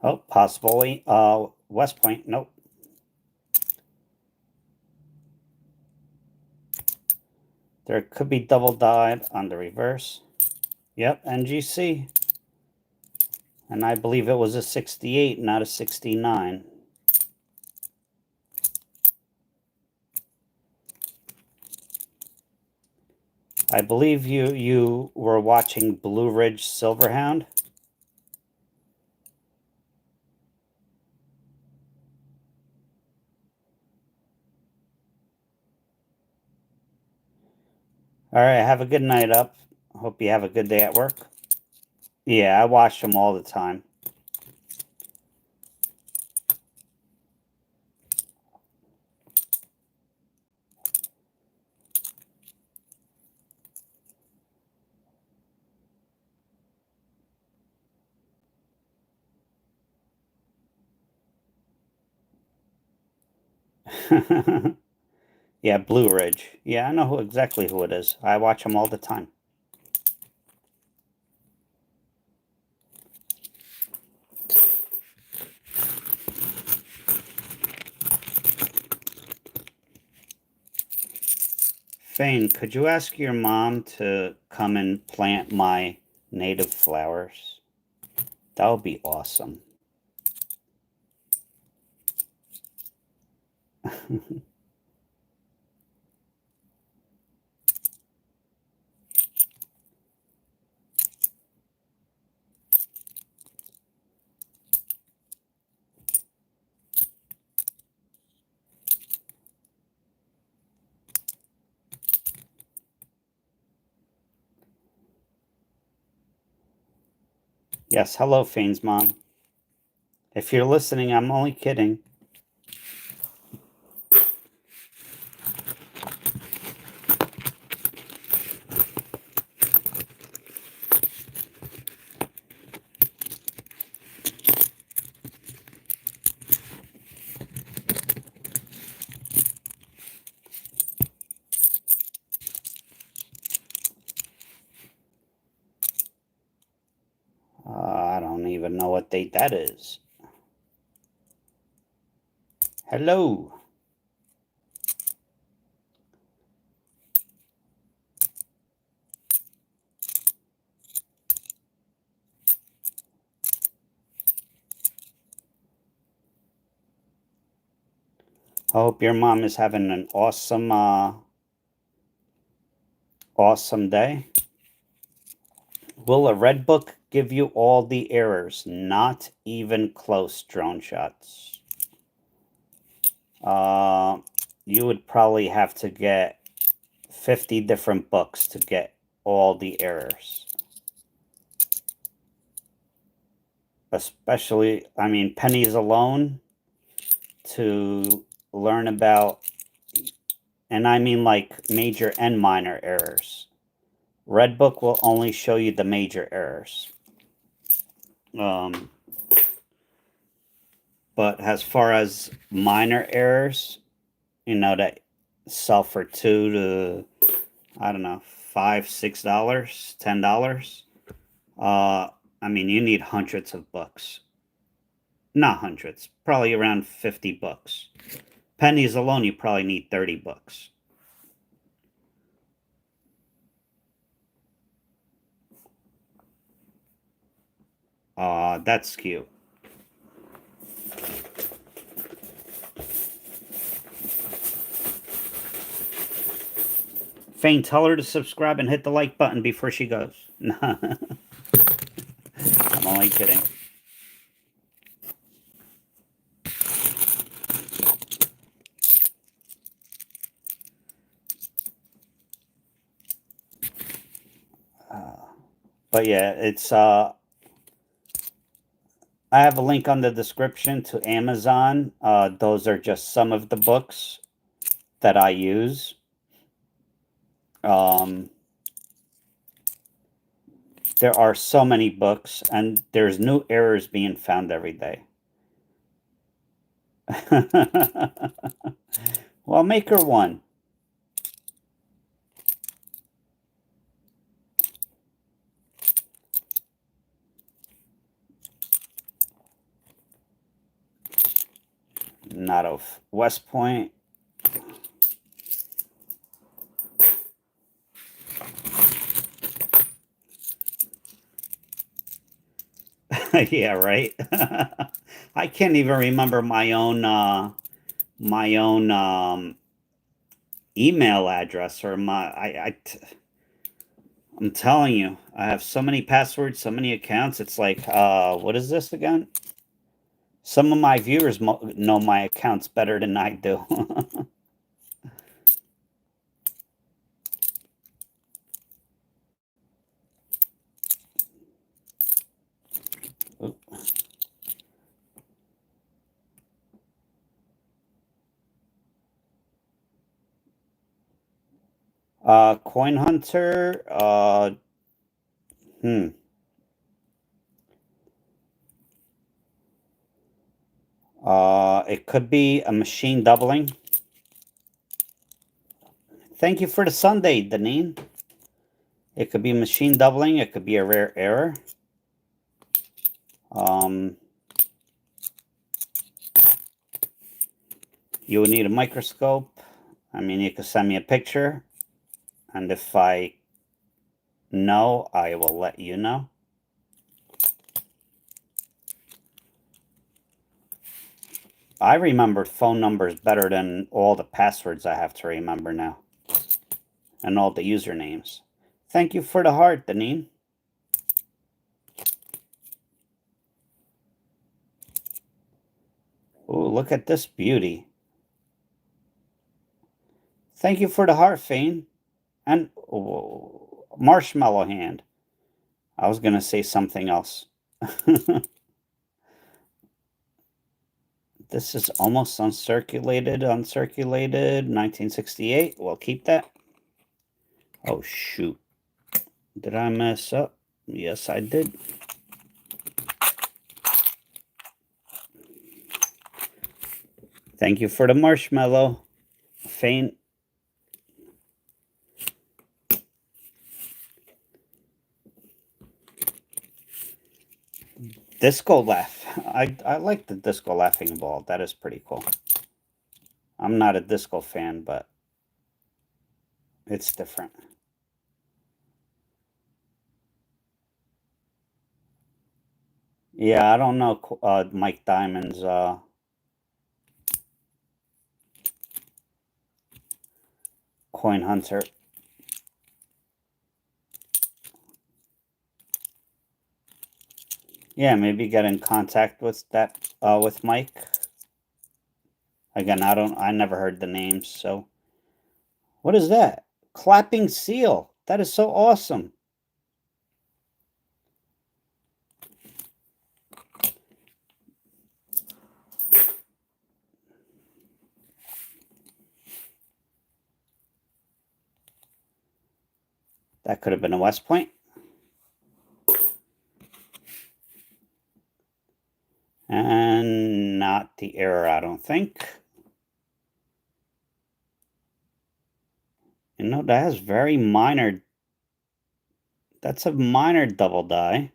Oh, possibly West Point, nope. There could be double died on the reverse. Yep, NGC. And I believe it was a 68, not a 69. I believe you were watching Blue Ridge Silverhound. All right, have a good night up. Hope you have a good day at work. Yeah, I watch them all the time. Yeah, Blue Ridge. Yeah, I know exactly who it is. I watch them all the time. Fane, could you ask your mom to come and plant my native flowers? That would be awesome. Yes, hello, Fane's mom. If you're listening, I'm only kidding. I don't even know what date that is. Hello. I hope your mom is having an awesome day. Will a red book give you all the errors? Not even close, drone shots. Uh, you would probably have to get 50 different books to get all the errors. Especially, I mean, pennies alone to learn about, and I mean like major and minor errors. Red book will only show you the major errors. But as far as minor errors, that sell for I don't know, $5, $6, $10. I mean, you need hundreds of books. Not hundreds, probably around 50 books. Pennies alone, you probably need 30 books. That's cute. Fane, tell her to subscribe and hit the like button before she goes. I'm only kidding. But yeah, it's I have a link on the description to Amazon. Those are just some of the books that I use. Um, there are so many books, and there's new errors being found every day. Well, make her one. Not of West Point. Yeah, right. I can't even remember my own email address or I'm telling you, I have so many passwords, so many accounts. It's like, what is this again? Some of my viewers know my accounts better than I do. Coin Hunter. Hmm. It could be a machine doubling. Thank you for the Sunday, Deneen. It could be machine doubling. It could be a rare error. You would need a microscope. I mean, you could send me a picture. And if I know, I will let you know. I remember phone numbers better than all the passwords I have to remember now. And all the usernames. Thank you for the heart, Deneen. Ooh, look at this beauty. Thank you for the heart, Fane. And marshmallow hand. I was going to say something else. This is almost uncirculated. 1968. We'll keep that. Oh, shoot. Did I mess up? Yes, I did. Thank you for the marshmallow. Faint. Disco laugh. I like the disco laughing ball. That is pretty cool. I'm not a disco fan, but it's different. Yeah, I don't know Mike Diamond's coin hunter. Yeah, maybe get in contact with that with Mike. Again, I never heard the names, so what is that? Clapping seal. That is so awesome. That could have been a West Point. And not the error, I don't think. You know, that has very minor. That's a minor double die.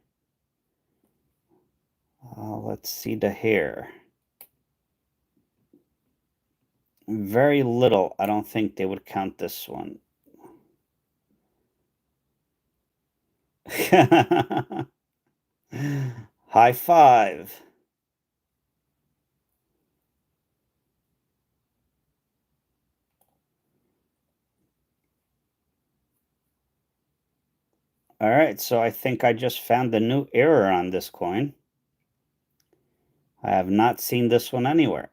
Let's see the hair. Very little. I don't think they would count this one. High five. All right, so I think I just found a new error on this coin. I have not seen this one anywhere.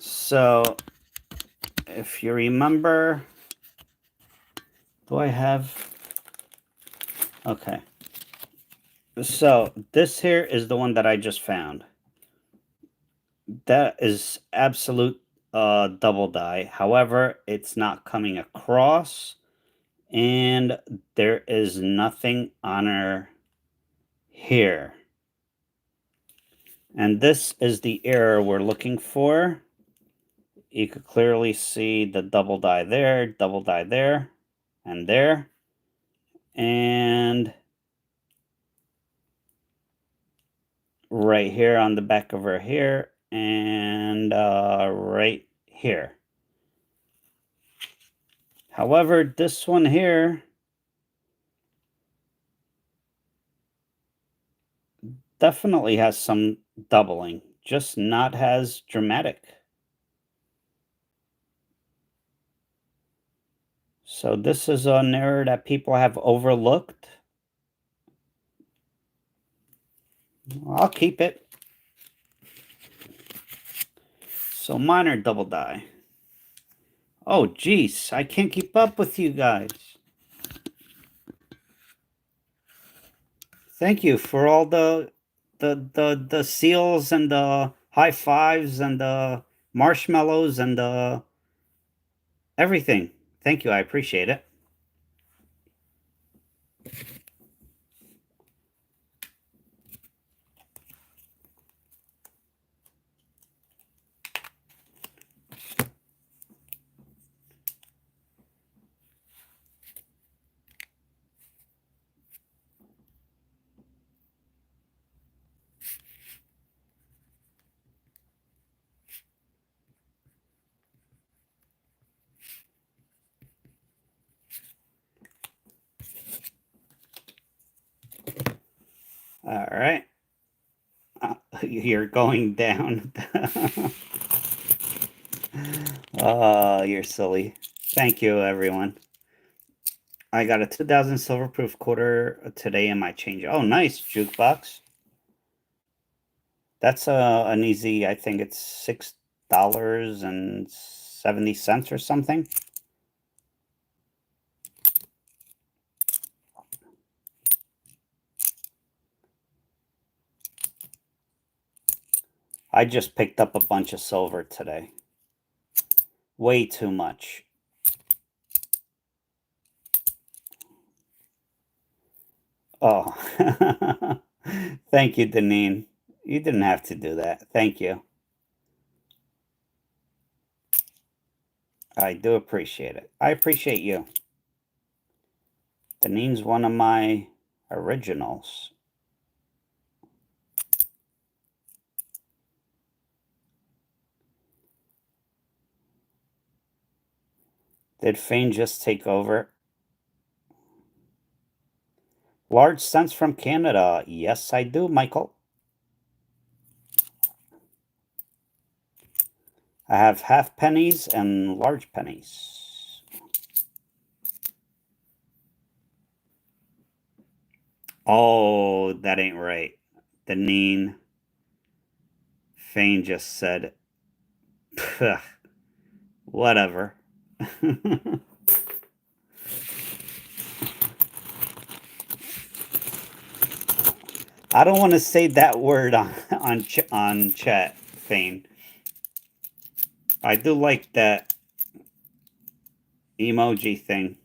So, if you remember, do I have... Okay. So, this here is the one that I just found. That is absolute double die. However, it's not coming across, and there is nothing on her here. And this is the error we're looking for. You could clearly see the double die there, and there. And right here on the back of her here, and right here. However, this one here definitely has some doubling, just not as dramatic. So this is an error that people have overlooked. I'll keep it. So minor double die. Oh, geez, I can't keep up with you guys. Thank you for all the seals and the high fives and the marshmallows and the everything. Thank you, I appreciate it. You're going down. You're silly. Thank you, everyone. I got a 2000 silver-proof quarter today in my change. Oh, nice, Jukebox. That's an easy, I think it's $6.70 or something. I just picked up a bunch of silver today. Way too much. Oh, thank you, Deneen. You didn't have to do that. Thank you. I do appreciate it. I appreciate you. Deneen's one of my originals. Did Fane just take over? Large cents from Canada. Yes, I do, Michael. I have half pennies and large pennies. Oh, that ain't right. Deneen. Fane just said, whatever. I don't want to say that word on chat, Fane. I do like that emoji thing.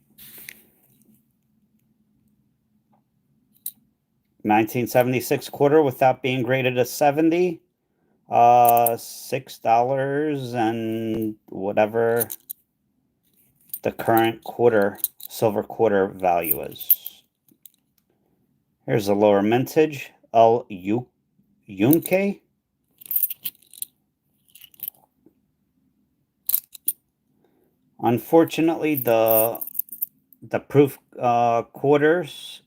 1976 quarter without being graded a 70. $6 and whatever the current silver quarter value is. Here's a lower mintage, El Yunque. Unfortunately, the proof quarters,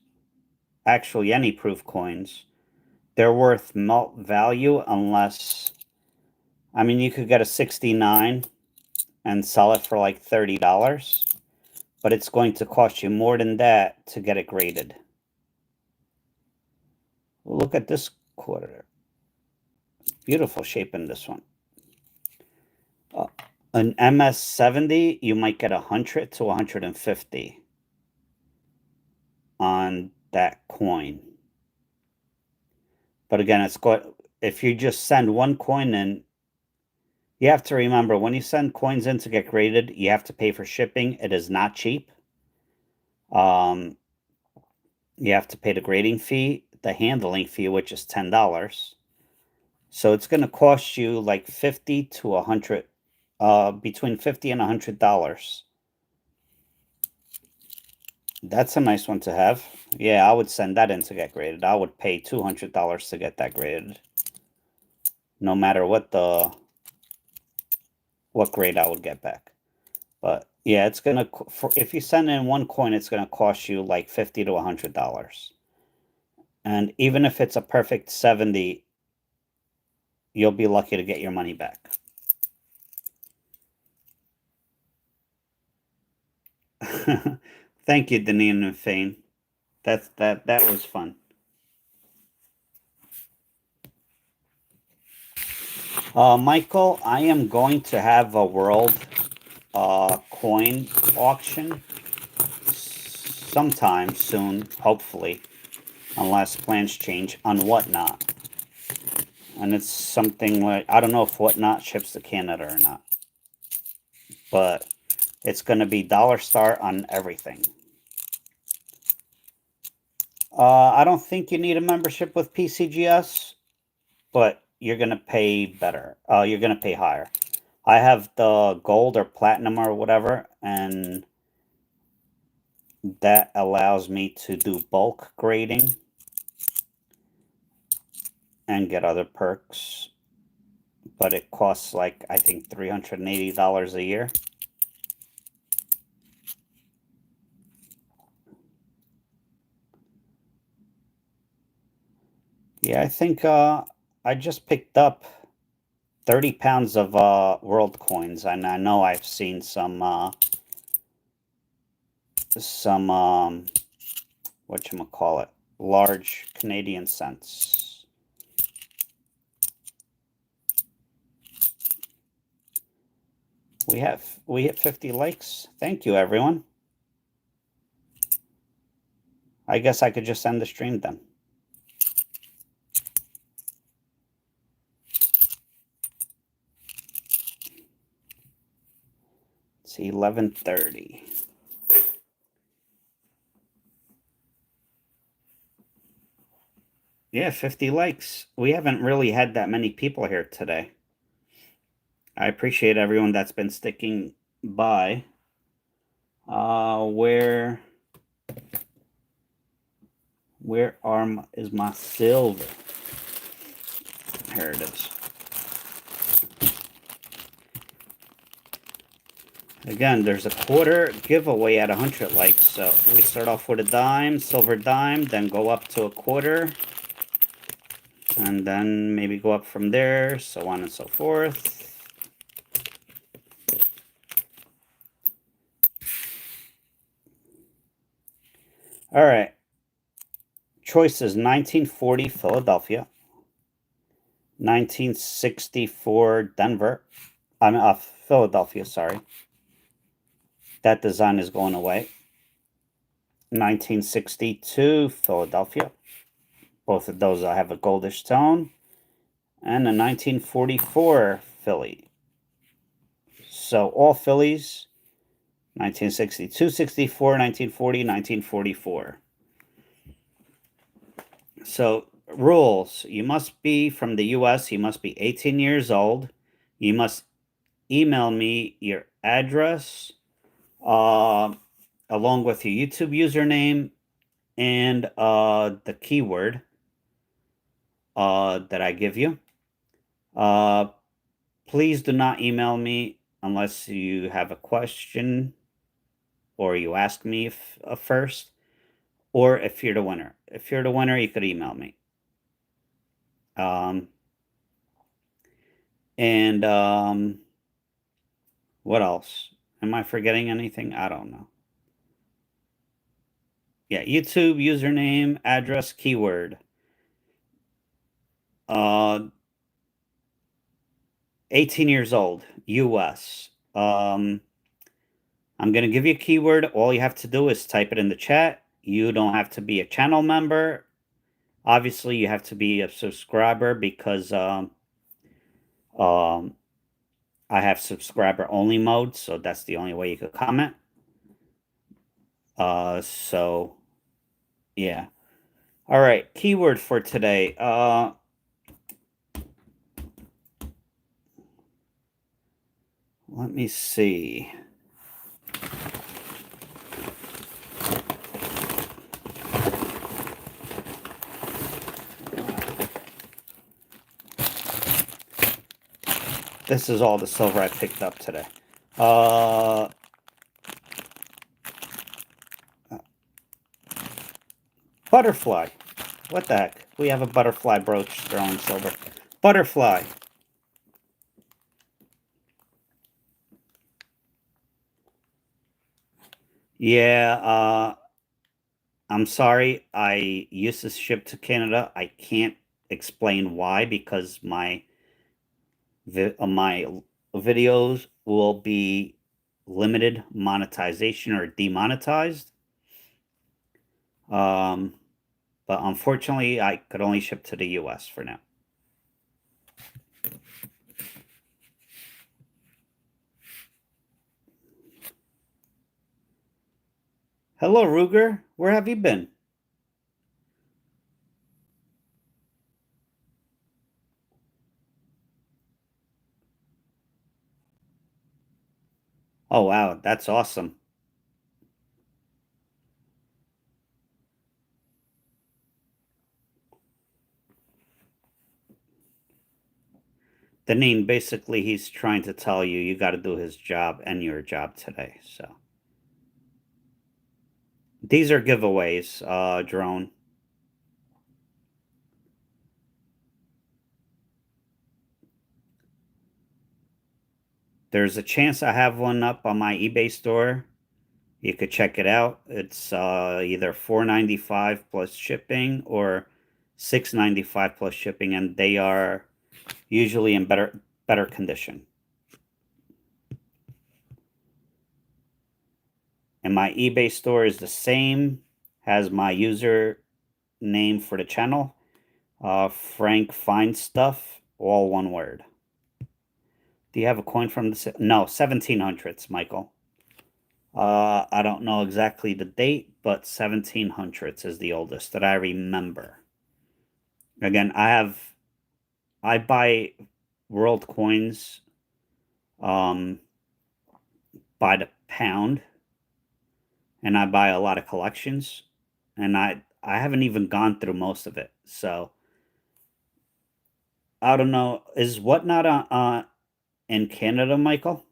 actually any proof coins, they're worth melt value unless, I mean, you could get a 69 and sell it for like $30, but it's going to cost you more than that to get it graded. Look at this quarter. Beautiful shape in this one. An MS70, you might get 100 to 150 on that coin. But again, if you just send one coin in, you have to remember when you send coins in to get graded, you have to pay for shipping. It is not cheap. You have to pay the grading fee, the handling fee, which is $10. So it's going to cost you like 50 to 100, between 50 and $100. That's a nice one to have. Yeah, I would send that in to get graded. I would pay $200 to get that graded. No matter what grade I would get back. But yeah, it's gonna, if you send in one coin, it's gonna cost you like $50 to $100. And even if it's a perfect 70, you'll be lucky to get your money back. Thank you, Deneen and Fane. That was fun. Michael, I am going to have a world coin auction sometime soon, hopefully, unless plans change, on Whatnot. And it's something like, I don't know if Whatnot ships to Canada or not, but it's going to be dollar star on everything. I don't think you need a membership with PCGS, but you're going to pay better. You're going to pay higher. I have the gold or platinum or whatever, and that allows me to do bulk grading and get other perks. But it costs like, I think, $380 a year. Yeah, I think I just picked up 30 pounds of world coins, and I know I've seen some whatchamacallit, large Canadian cents. We hit 50 likes. Thank you, everyone. I guess I could just end the stream then. It's 11:30. Yeah, 50 likes. We haven't really had that many people here today. I appreciate everyone that's been sticking by. Where is my silver? Here it is. Again, there's a quarter giveaway at 100 likes. So we start off with a dime, silver dime, then go up to a quarter, and then maybe go up from there, so on and so forth. All right. Choice is 1940 Philadelphia, 1964 Denver. Philadelphia, sorry. That design is going away. 1962 Philadelphia. Both of those have a goldish tone. And a 1944 Philly. So all Phillies, 1962, 64, 1940, 1944. So rules: you must be from the US, you must be 18 years old, you must email me your address along with your YouTube username and the keyword that I give you. Please do not email me unless you have a question or you ask me first, or if you're the winner. If you're the winner, you could email me. What else? Am I forgetting anything? I don't know. Yeah, YouTube username, address, keyword. 18 years old, US. I'm going to give you a keyword. All you have to do is type it in the chat. You don't have to be a channel member. Obviously, you have to be a subscriber because I have subscriber only mode, so that's the only way you could comment. So yeah. All right, keyword for today. Let me see. This is all the silver I picked up today. Butterfly. What the heck? We have a butterfly brooch throwing silver. Butterfly. Yeah, I'm sorry. I used to ship to Canada. I can't explain why, because my videos will be limited monetization or demonetized. But unfortunately, I could only ship to the US for now. Hello, Ruger. Where have you been? Oh, wow. That's awesome. Deneen, basically, he's trying to tell you, you got to do his job and your job today. So these are giveaways, Drone. There's a chance I have one up on my eBay store. You could check it out. It's either $4.95 plus shipping or $6.95 plus shipping, and they are usually in better condition. And my eBay store is the same, has my user name for the channel, Frank Find Stuff, all one word. Do you have a coin from the no 1700s, Michael? I don't know exactly the date, but 1700s is the oldest that I remember. Again, I buy world coins by the pound, and I buy a lot of collections, and I haven't even gone through most of it. So I don't know. Is Whatnot in Canada, Michael?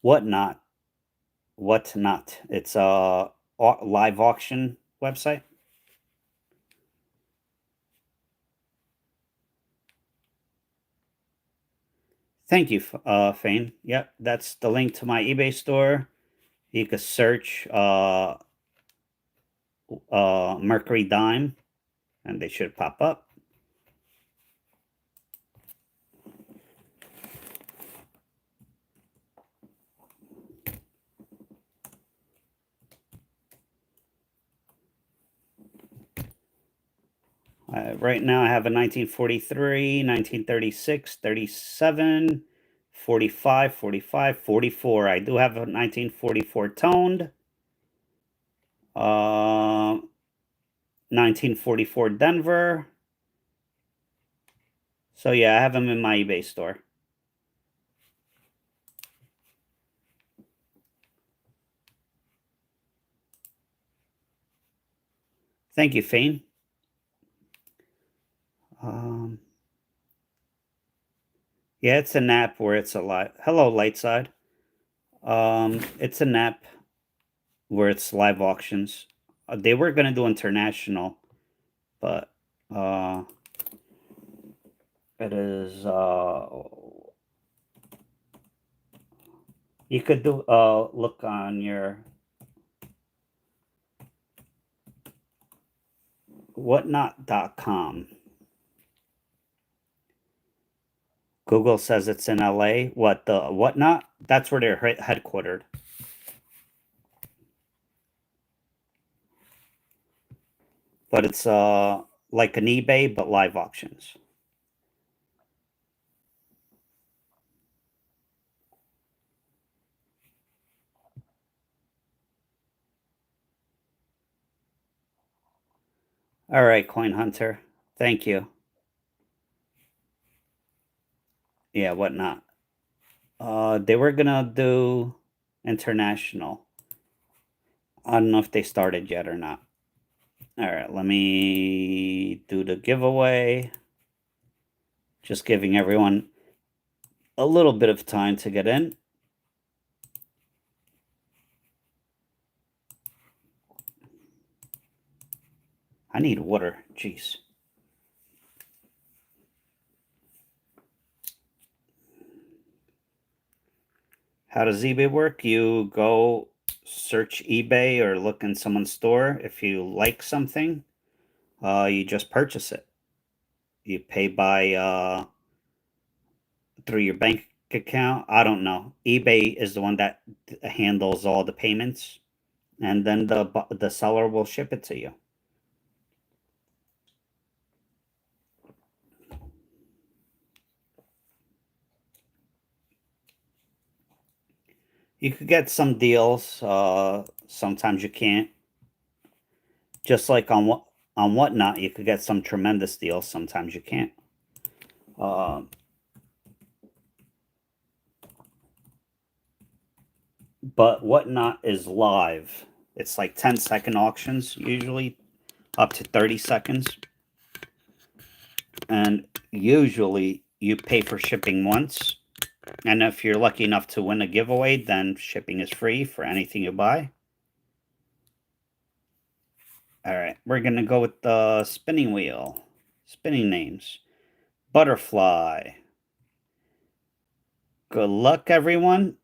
Whatnot. Whatnot. It's a live auction website. Thank you, Fane. Yep, that's the link to my eBay store. You could search Mercury Dime, and they should pop up. Right now I have a 1943, 1936, 37, 45, 45, 44. I do have a 1944 toned. 1944 Denver. So yeah, I have them in my eBay store. Thank you, Fane. Yeah, it's an app where it's a live. Hello, Lightside. It's an app where it's live auctions. They were gonna do international, but it is you could do look on your whatnot.com. Google says it's in LA. What the Whatnot? That's where they're headquartered. But it's like an eBay but live auctions. All right, Coin Hunter. Thank you. Yeah, Whatnot. They were gonna do international. I don't know if they started yet or not. All right, let me do the giveaway. Just giving everyone a little bit of time to get in. I need water. Jeez. How does eBay work? You go search eBay or look in someone's store. If you like something, you just purchase it. You pay by through your bank account. I don't know. eBay is the one that handles all the payments, and then the seller will ship it to you. You could get some deals. Sometimes you can't. Just like on Whatnot, you could get some tremendous deals. Sometimes you can't. But Whatnot is live. It's like 10-second auctions, usually up to 30 seconds. And usually you pay for shipping once. And if you're lucky enough to win a giveaway, then shipping is free for anything you buy. All right, we're going to go with the spinning wheel. Spinning names. Butterfly. Good luck, everyone.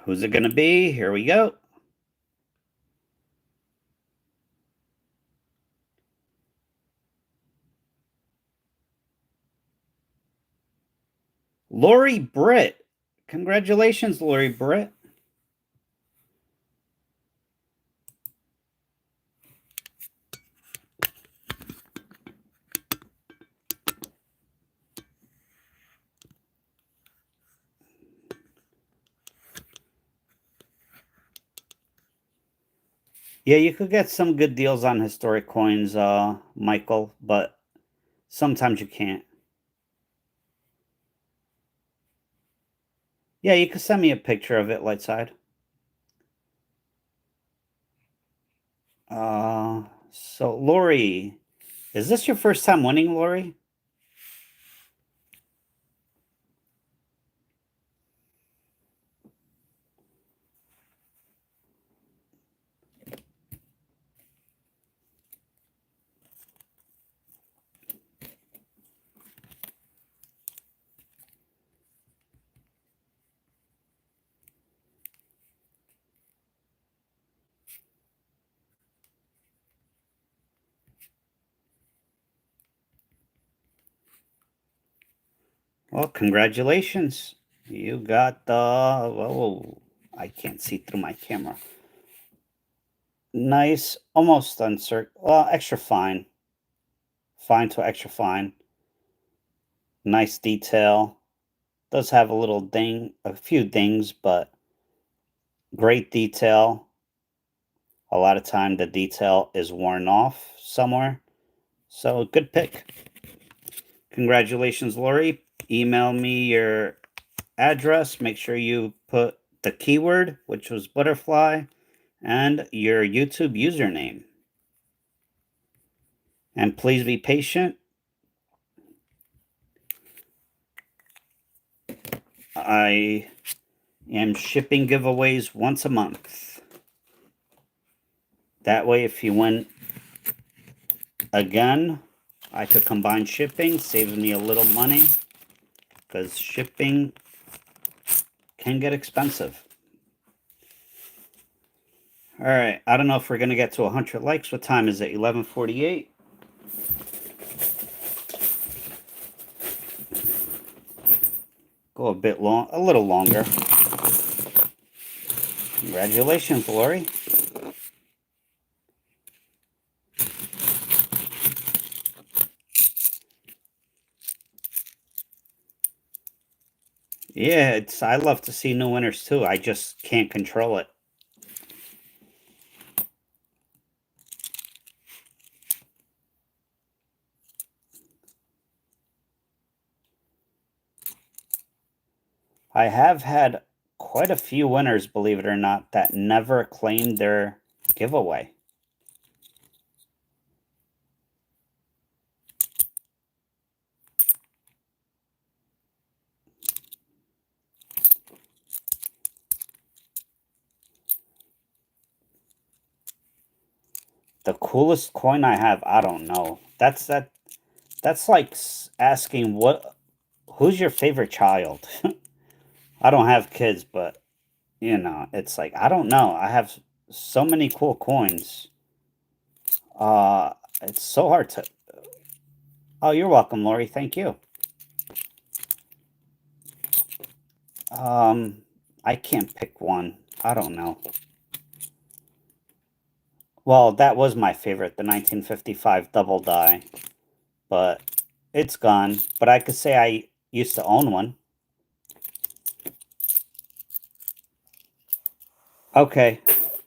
Who's it going to be? Here we go. Lori Britt. Congratulations, Lori Britt. Yeah, you could get some good deals on historic coins, Michael, but sometimes you can't. Yeah, you could send me a picture of it, Lightside. So Lori, is this your first time winning, Lori? Well, congratulations. You got the, well, I can't see through my camera. Nice, almost uncirc, well, extra fine. Fine to extra fine. Nice detail. Does have a little ding, a few dings, but great detail. A lot of time the detail is worn off somewhere. So good pick. Congratulations, Lori. Email me your address. Make sure you put the keyword, which was butterfly, and your YouTube username. And please be patient. I am shipping giveaways once a month. That way, if you win again, I could combine shipping, saves me a little money, because shipping can get expensive. All right, I don't know if we're going to get to 100 likes. What time is it? 11:48. Go a bit long, a little longer. Congratulations, Lori. Yeah, I love to see new winners too. I just can't control it. I have had quite a few winners, believe it or not, that never claimed their giveaway. The coolest coin I have, I don't know. That's like asking who's your favorite child? I don't have kids, but it's like I don't know. I have so many cool coins. It's so hard to. Oh, you're welcome, Lori. Thank you. I can't pick one. I don't know. Well, that was my favorite, the 1955 double die, but it's gone. But I could say I used to own one. Okay.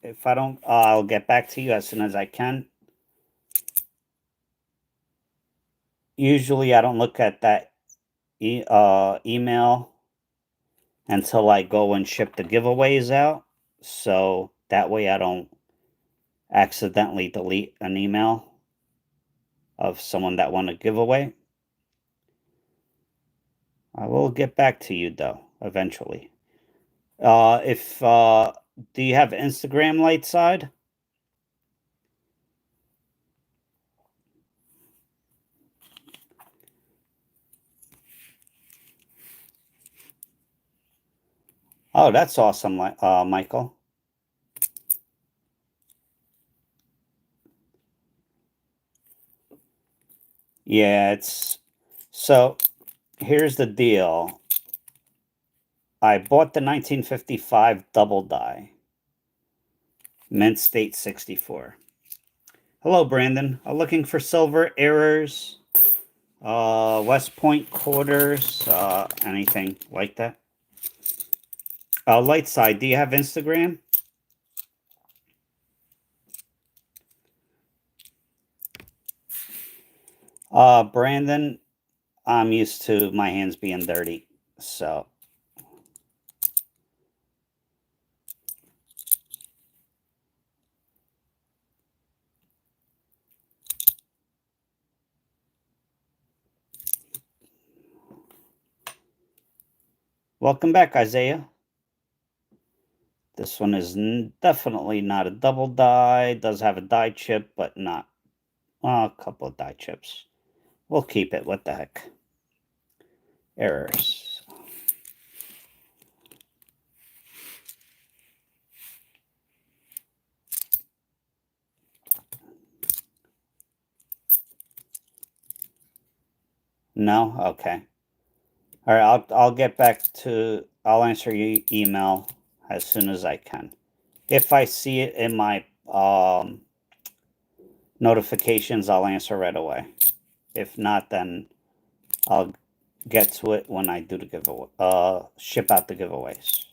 If I don't, I'll get back to you as soon as I can. Usually, I don't look at that email until I go and ship the giveaways out. So that way I don't accidentally delete an email. of someone that won a giveaway. I will get back to you though, eventually. If do you have Instagram, Lightside? Oh, that's awesome, Michael. Yeah, it's so here's the deal. I bought the 1955 double die, Mint State 64. Hello, Brandon. Looking for silver errors, West Point quarters, anything like that. Lightside, do you have Instagram? Brandon, I'm used to my hands being dirty, so. Welcome back, Isaiah. This one is definitely not a double die. It does have a die chip, but not a couple of die chips. We'll keep it. What the heck? Errors. No? Okay. All right, I'll get back to, I'll answer your email as soon as I can. If I see it in my notifications, I'll answer right away. If not, then I'll get to it when I do the giveaway, ship out the giveaways.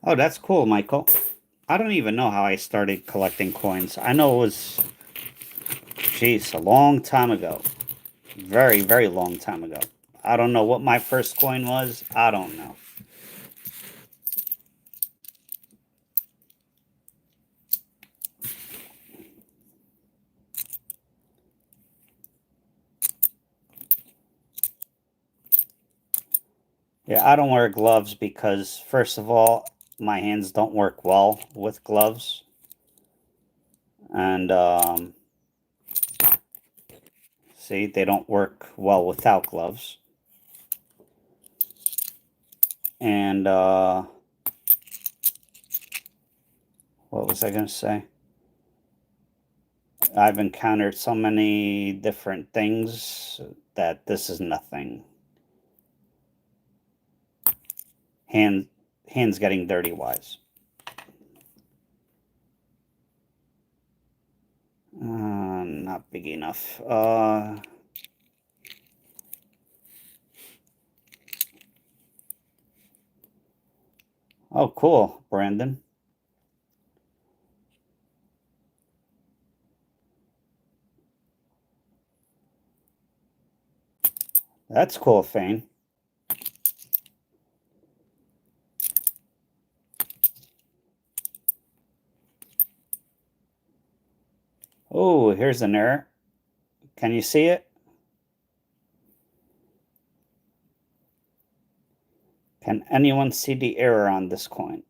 Oh, that's cool, Michael. I don't even know how I started collecting coins. I know it was, geez, a long time ago. Very, very long time ago. I don't know what my first coin was. I don't know. Yeah, I don't wear gloves because, first of all, my hands don't work well with gloves. And, see, they don't work well without gloves. And, what was I going to say? I've encountered so many different things that this is nothing. Hands getting dirty wise. Not big enough. Oh, cool, Brandon. That's cool, Fane. Oh, here's an error. Can you see it? Can anyone see the error on this coin?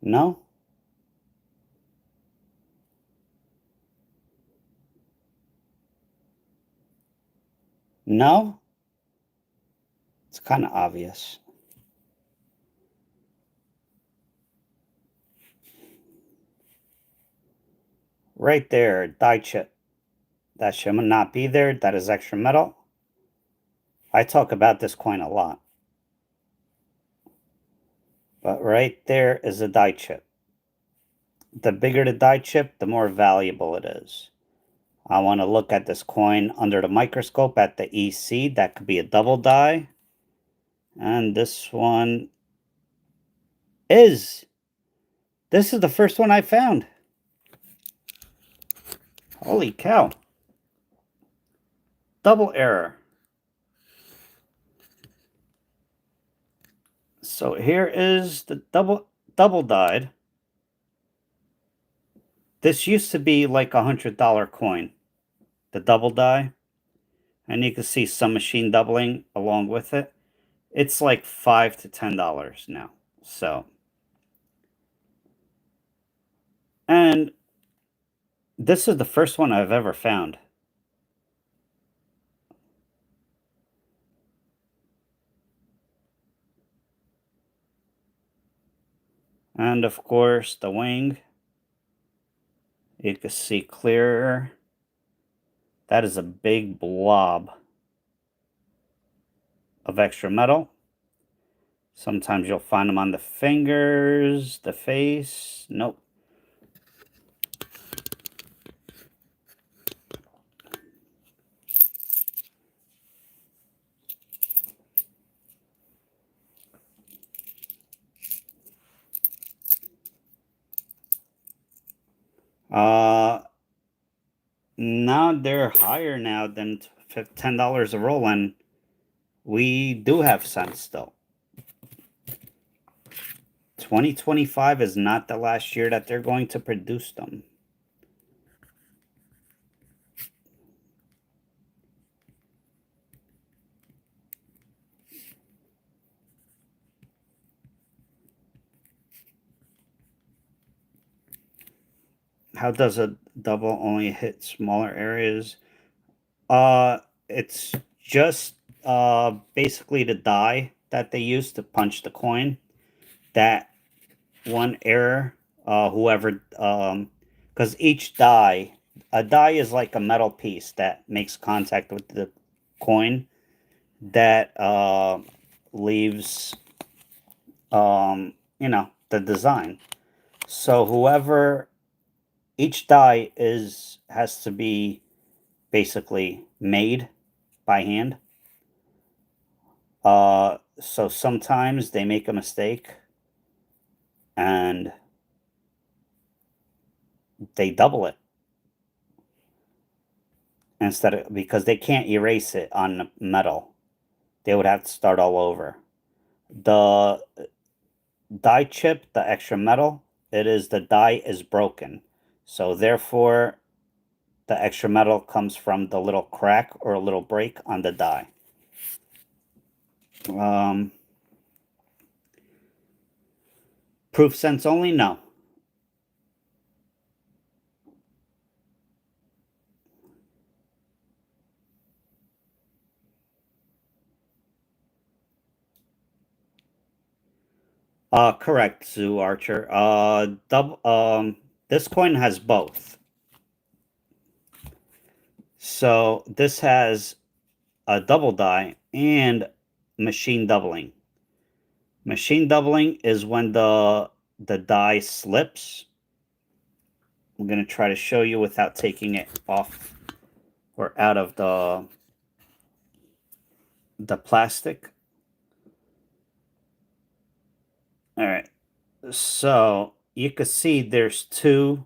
No? No? It's kind of obvious. Right there, die chip. That should not be there. That is extra metal. I talk about this coin a lot. But right there is a die chip. The bigger the die chip, the more valuable it is. I want to look at this coin under the microscope at the EC. That could be a double die. And this one is. This is the first one I found. Holy cow. Double error. So here is the double dyed. This used to be like $100 coin, the double die. And you can see some machine doubling along with it. It's like $5 to $10 now. So, and this is the first one I've ever found. And of course, the wing. You can see clearer. That is a big blob of extra metal. Sometimes you'll find them on the fingers, the face. Nope. Now they're higher now than $10 a roll, and we do have cents still. 2025 is not the last year that they're going to produce them. How does a double only hit smaller areas? It's just basically the die that they use to punch the coin. That one error, whoever, because each die, a die is like a metal piece that makes contact with the coin that leaves, the design. So whoever, each die has to be basically made by hand. So sometimes they make a mistake and they double it instead of, because they can't erase it on the metal. They would have to start all over. The die chip, the extra metal, the die is broken. So therefore, the extra metal comes from the little crack or a little break on the die. Proof sense only? No. Correct, Zoo Archer. This coin has both. So this has a double die and machine doubling. Machine doubling is when the die slips. I'm going to try to show you without taking it off or out of the plastic. All right. So you can see there's two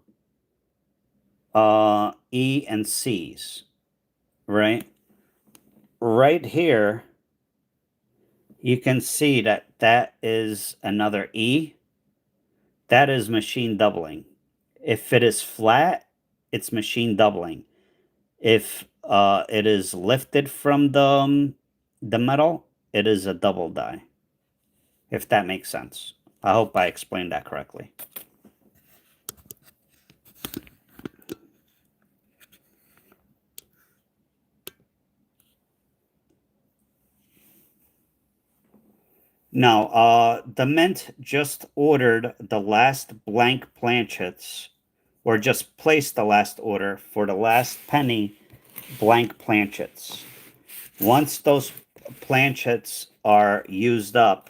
E and C's, right? Right here, you can see that is another E. That is machine doubling. If it is flat, it's machine doubling. If it is lifted from the metal, it is a double die. If that makes sense. I hope I explained that correctly. No, the Mint just ordered the last blank planchets, or just placed the last order for the last penny blank planchets. Once those planchets are used up,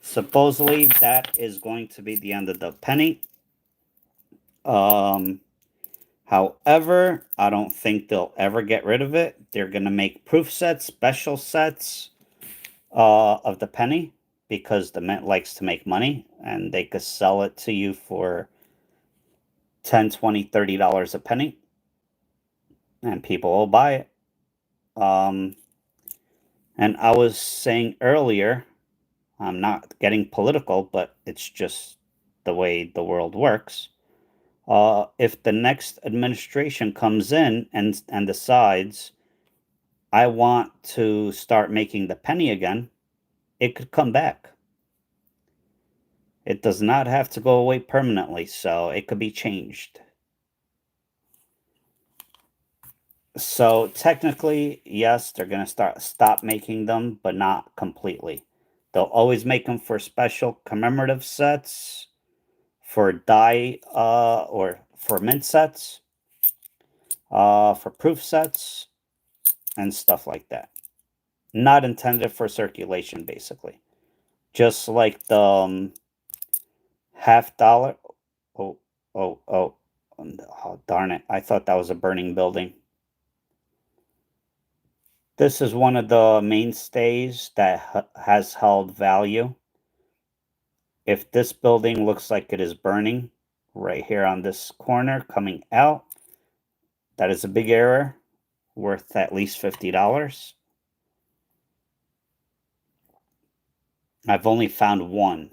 supposedly that is going to be the end of the penny. However, I don't think they'll ever get rid of it. They're going to make proof sets, special sets of the penny because the mint likes to make money and they could sell it to you for 10, 20, $30 a penny and people will buy it. Um, and I was saying earlier, I'm not getting political, but it's just the way the world works. If the next administration comes in and decides I want to start making the penny again, it could come back. It does not have to go away permanently, so it could be changed. So technically, yes, they're going to stop making them, but not completely. They'll always make them for special commemorative sets, for die or for mint sets, for proof sets, and stuff like that. Not intended for circulation, basically. Just like the $50. Oh, oh, oh, oh, darn it. I thought that was a burning building. This is one of the mainstays that has held value. If this building looks like it is burning right here on this corner coming out, that is a big error worth at least $50. I've only found one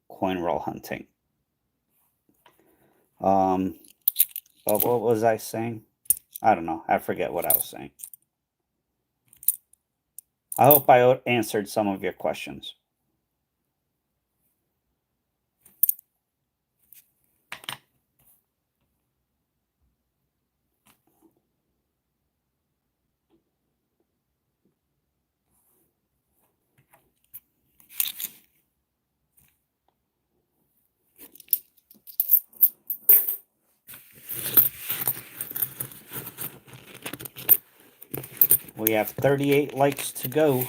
coin roll hunting. But what was I saying? I don't know. I forget what I was saying. I hope I answered some of your questions. We have 38 likes to go.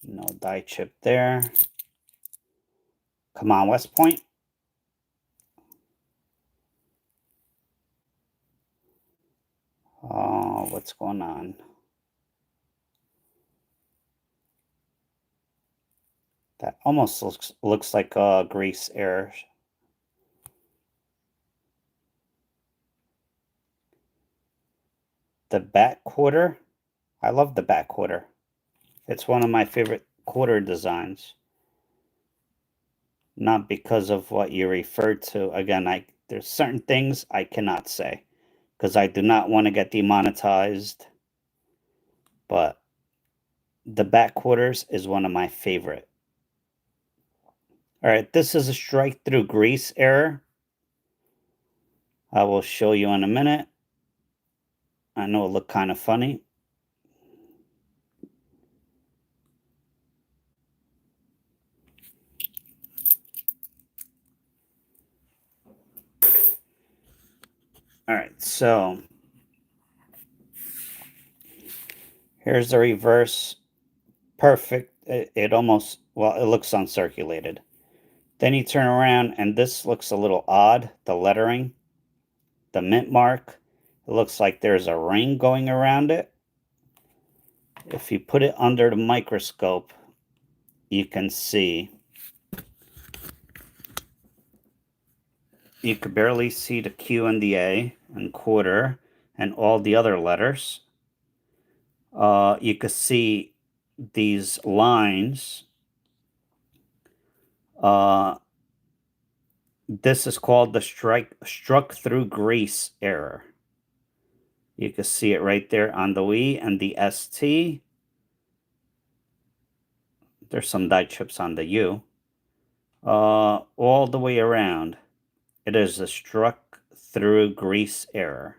No die chip there. Come on, West Point. Oh, what's going on? That almost looks like a grease error. The back quarter. I love the back quarter. It's one of my favorite quarter designs. Not because of what you referred to. Again, there's certain things I cannot say because I do not want to get demonetized. But the back quarters is one of my favorite. All right, this is a strike through grease error. I will show you in a minute. I know it looked kind of funny. All right, so here's the reverse. Perfect. It almost, well, it looks uncirculated. Then you turn around and this looks a little odd. The lettering, the mint mark, it looks like there's a ring going around it. If you put it under the microscope, you can see. You could barely see the Q and the A and quarter and all the other letters. You could see these lines. This is called the struck through grease error. You can see it right there on the E and the ST. There's some die chips on the U. All the way around. It is a struck through grease error.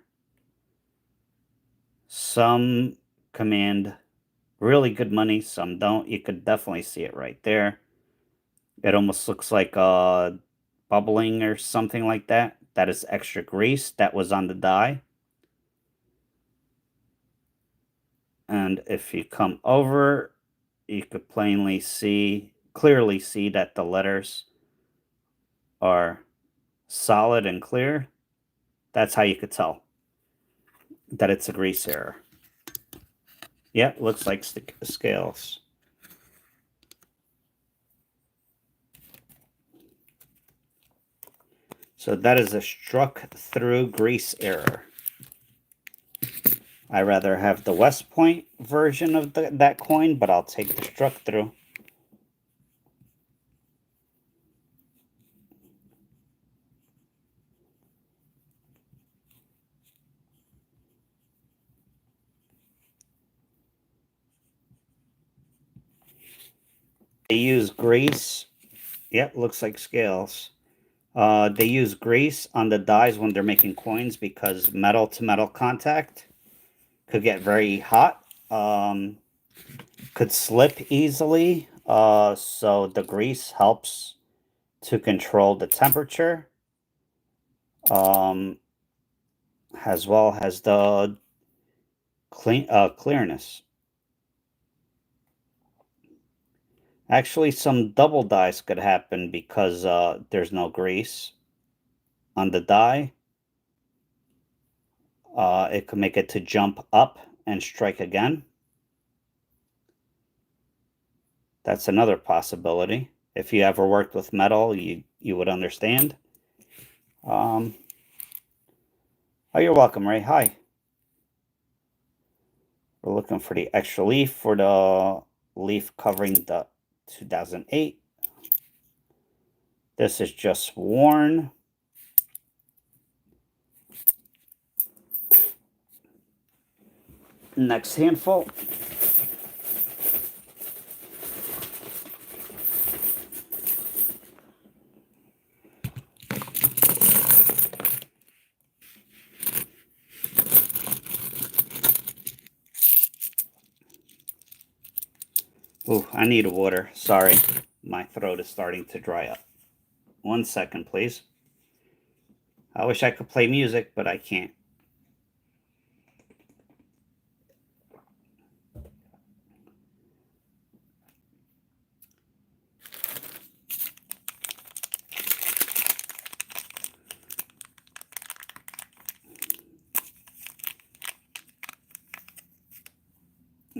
Some command really good money, some don't. You could definitely see it right there. It almost looks like bubbling or something like that. That is extra grease that was on the die. And if you come over, you could clearly see that the letters are solid and clear. That's how you could tell that it's a grease error. Yeah, looks like scales. So that is a struck through grease error. I rather have the West Point version of that coin, but I'll take the struck through. They use grease. Yep, looks like scales. They use grease on the dies when they're making coins because metal to metal contact could get very hot, could slip easily. So the grease helps to control the temperature, as well as the clearness. Actually, some double dies could happen because there's no grease on the die. It could make it to jump up and strike again. That's another possibility. If you ever worked with metal, you would understand. Oh, you're welcome, Ray. Hi. We're looking for the extra leaf for the leaf covering the 2008. This is just worn. Next handful. Ooh, I need water. Sorry. My throat is starting to dry up. 1 second, please. I wish I could play music, but I can't.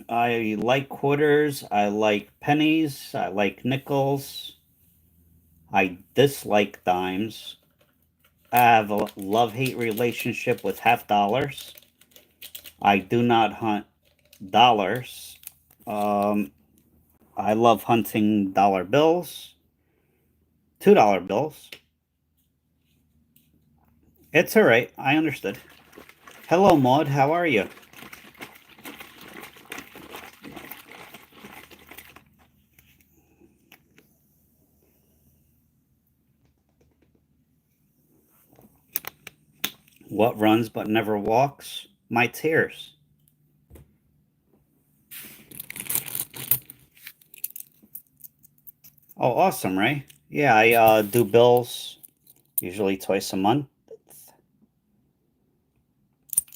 I like quarters. I like pennies. I like nickels. I dislike dimes. I have a love-hate relationship with half dollars. I do not hunt dollars. Um, I love hunting dollar bills, $2 bills. It's all right. I understood. Hello, Maud. How are you? What runs but never walks? My tears. Oh, awesome, Ray. Yeah, I do bills usually twice a month.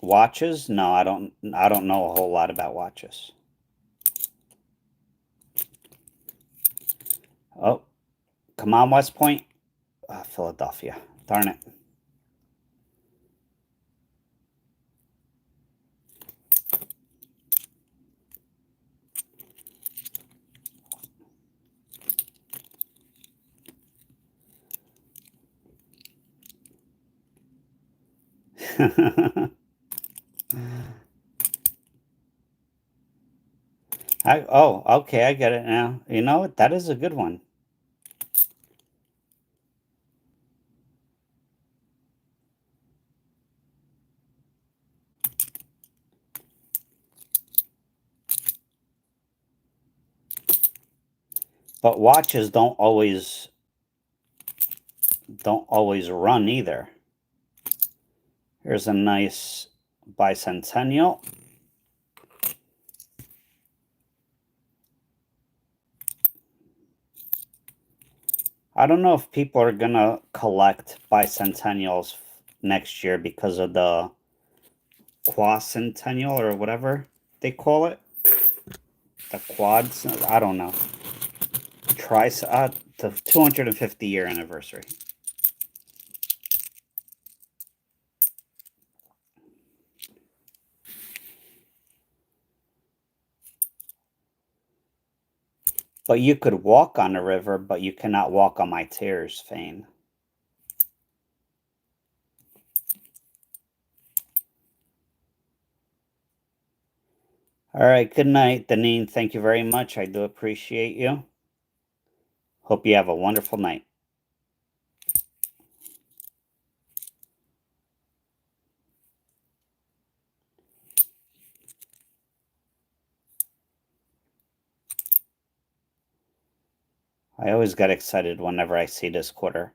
Watches? No, I don't. I don't know a whole lot about watches. Oh, come on, West Point. Philadelphia. Darn it. Oh, okay, I get it now. You know what? That is a good one. But watches don't always run either. Here's a nice bicentennial. I don't know if people are gonna collect bicentennials next year because of the quacentennial or whatever they call it. The quads, I don't know. The 250-year anniversary. But you could walk on the river, but you cannot walk on my tears, Fane. All right, good night, Deneen. Thank you very much. I do appreciate you. Hope you have a wonderful night. I always get excited whenever I see this quarter.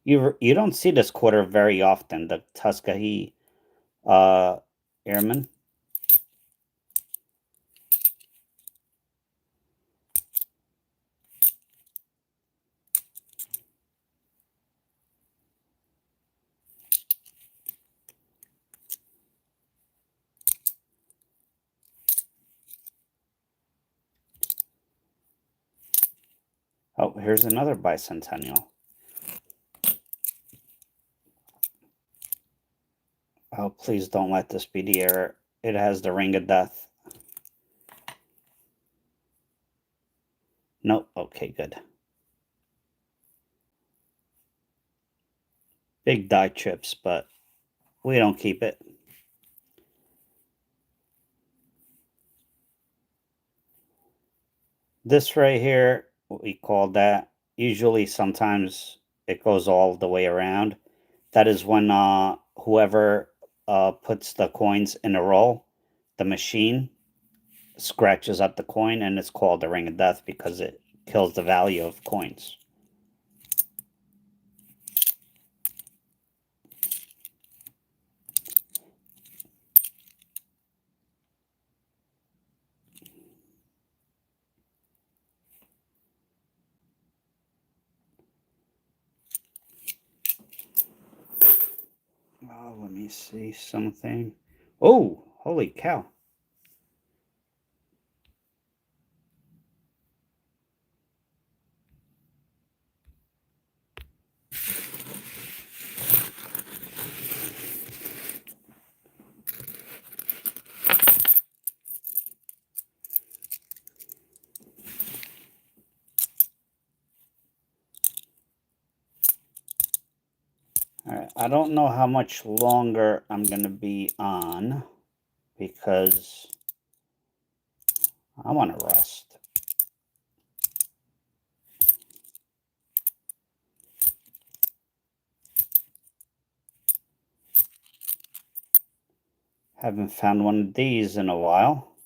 You don't see this quarter very often, the Tuskegee Airmen. Oh, here's another bicentennial. Oh, please don't let this be the error. It has the ring of death. Nope. Okay, good. Big die chips, but we don't keep it. This right here, we call that. Usually, sometimes it goes all the way around. That is when whoever puts the coins in a roll, the machine scratches up the coin, and it's called the ring of death because it kills the value of coins. Oh, let me see something. Oh, holy cow. All right, I don't know how much longer I'm going to be on because I want to rest. Haven't found one of these in a while.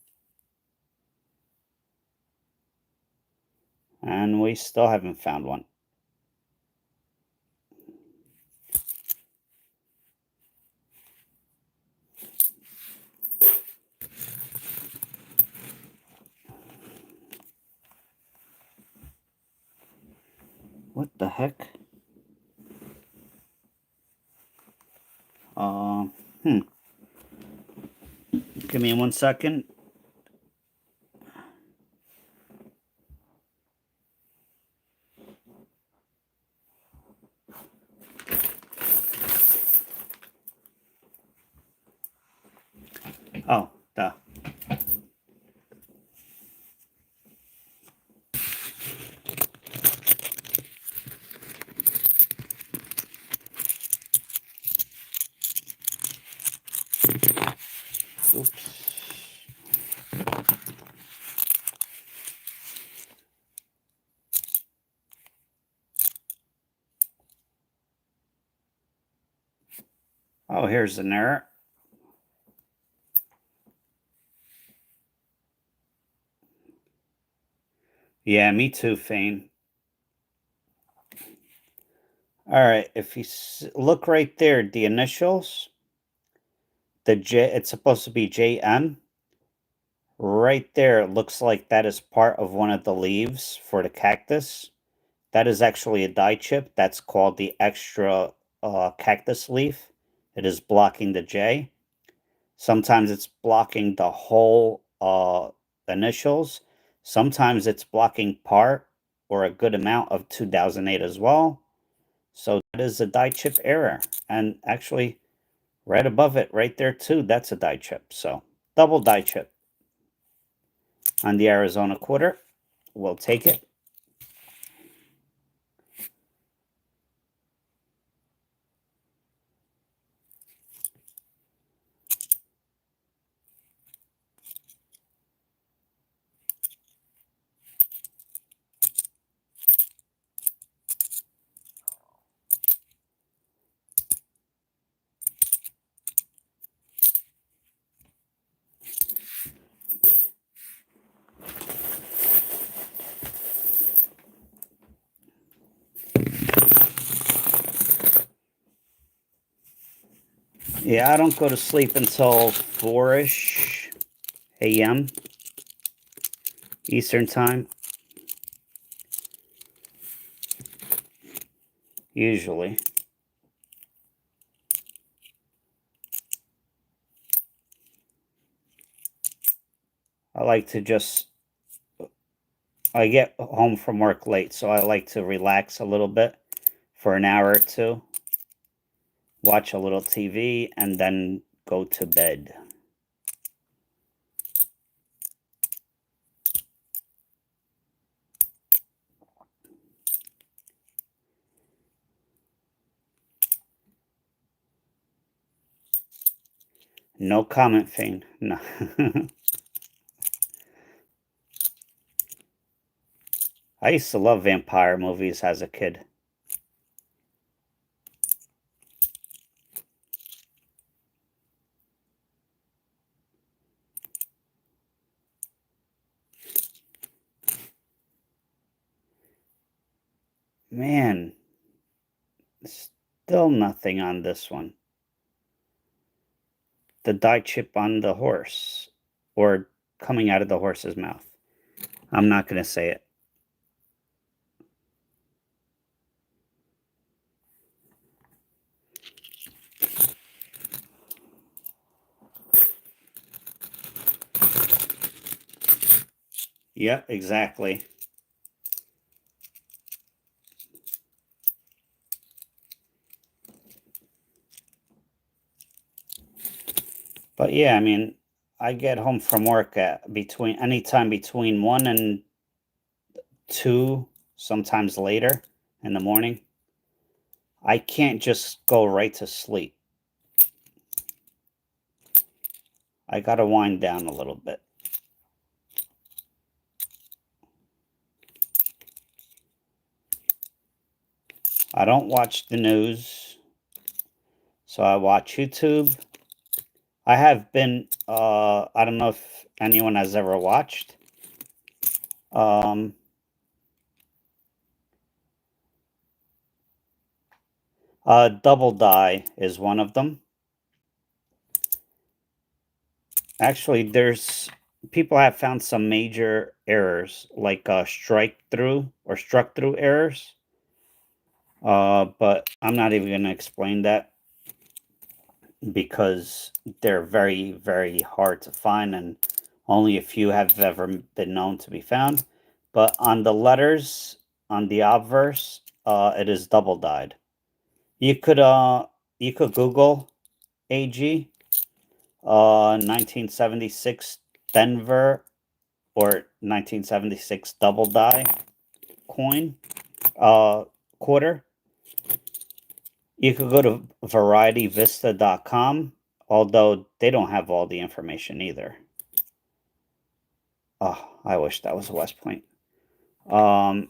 And we still haven't found one. What the heck? Give me 1 second. Oh, duh. Oops. Oh, here's an error. Yeah, me too, Fane. All right, if you look right there, the initials, the J, it's supposed to be JM. Right there, it looks like that is part of one of the leaves for the cactus. That is actually a dye chip. That's called the extra cactus leaf. It is blocking the J. Sometimes it's blocking the whole initials. Sometimes it's blocking part or a good amount of 2008 as well. So that is a die chip error. And actually, right above it, right there too, that's a die chip. So double die chip on the Arizona quarter. We'll take it. Yeah, I don't go to sleep until 4-ish a.m. Eastern time, usually. I like to just, I get home from work late, so I like to relax a little bit for an hour or two, watch a little TV, and then go to bed. No comment, Fane. No. I used to love vampire movies as a kid. Man, still nothing on this one. The dye chip on the horse, or coming out of the horse's mouth. I'm not going to say it. Yeah, exactly. But yeah, I mean, I get home from work at between anytime between 1 and 2, sometimes later in the morning. I can't just go right to sleep. I got to wind down a little bit. I don't watch the news, so I watch YouTube. I have been I don't know if anyone has ever watched. Um Double Die is one of them. Actually, there's people have found some major errors like strike through or struck through errors. But I'm not even going to explain that because they're very, very hard to find and only a few have ever been known to be found. But on the letters on the obverse, it is double dyed. You could you could Google AG 1976 Denver or 1976 double die coin quarter. You could go to varietyvista.com, although they don't have all the information either. Oh, I wish that was West Point. Um,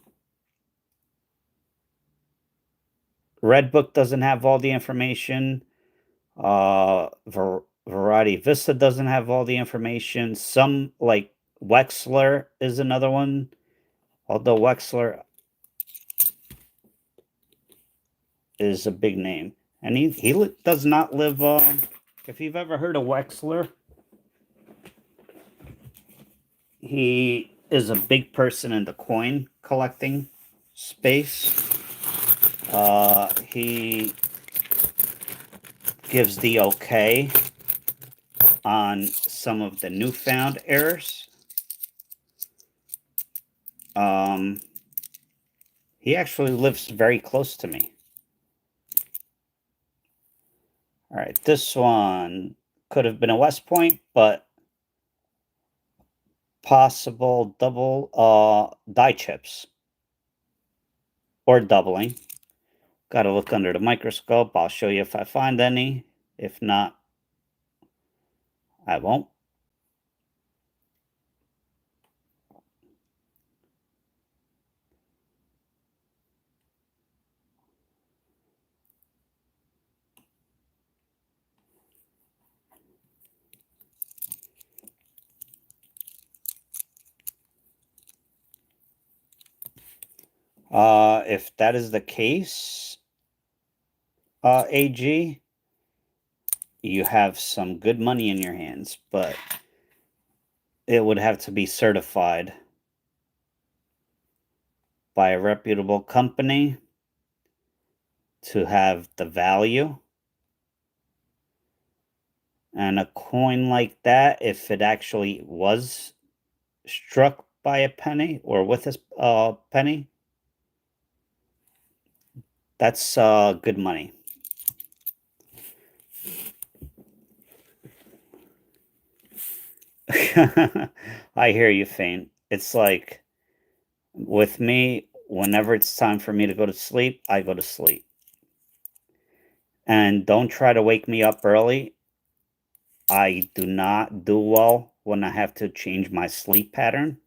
Redbook doesn't have all the information. Variety Vista doesn't have all the information. Some like Wexler is another one. Although Wexler, is a big name. And he does not live, if you've ever heard of Wexler, he is a big person in the coin collecting space. He gives the okay on some of the newfound errors. He actually lives very close to me. All right, this one could have been a West Point, but possible double die chips or doubling. Got to look under the microscope. I'll show you if I find any. If not, I won't. If that is the case, AG, you have some good money in your hands, but it would have to be certified by a reputable company to have the value. And a coin like that, if it actually was struck by a penny or with a penny, that's good money. I hear you, Fane. It's like with me, whenever it's time for me to go to sleep, I go to sleep. And don't try to wake me up early. I do not do well when I have to change my sleep pattern.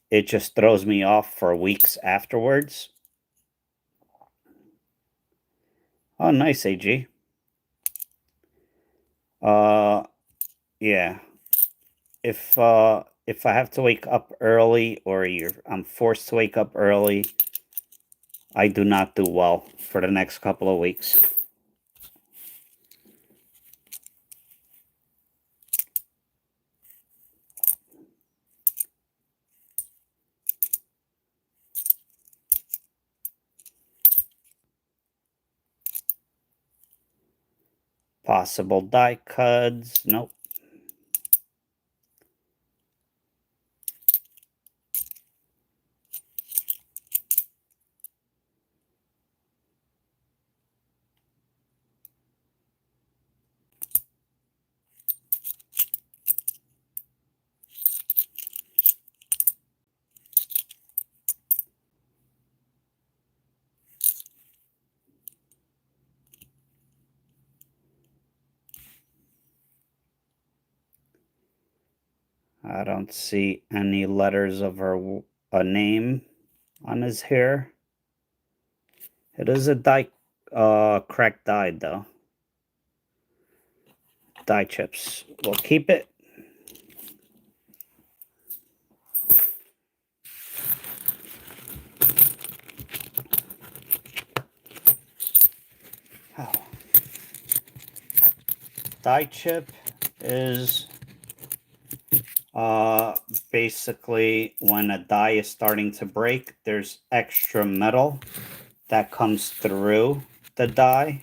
It just throws me off for weeks afterwards. Oh, nice, AG. Yeah. If I have to wake up early or I'm forced to wake up early, I do not do well for the next couple of weeks. Possible die cuts. Nope. I don't see any letters of a name on his hair. It is a cracked die though. Die chips. We'll keep it. Oh. Die chip is basically when a die is starting to break, there's extra metal that comes through the die.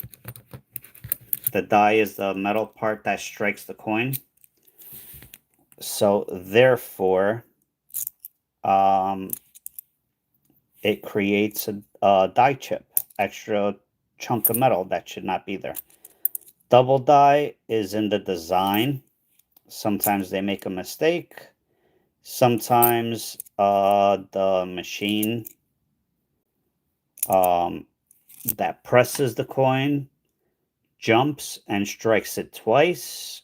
The die is the metal part that strikes the coin. So therefore, it creates a die chip, extra chunk of metal that should not be there. Double die is in the design. Sometimes they make a mistake. Sometimes the machine that presses the coin jumps and strikes it twice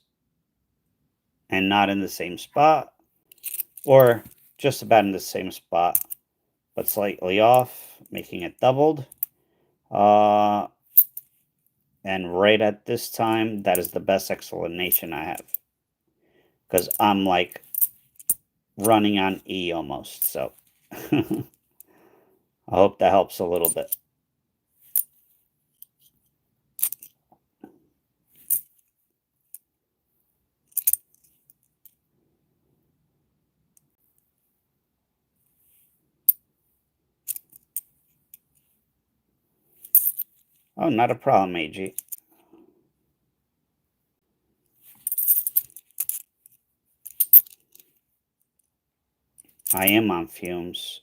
and not in the same spot, or just about in the same spot but slightly off, making it doubled. And right at this time, that is the best explanation I have, because I'm like running on E almost. So I hope that helps a little bit. Oh, not a problem, AG. I am on fumes.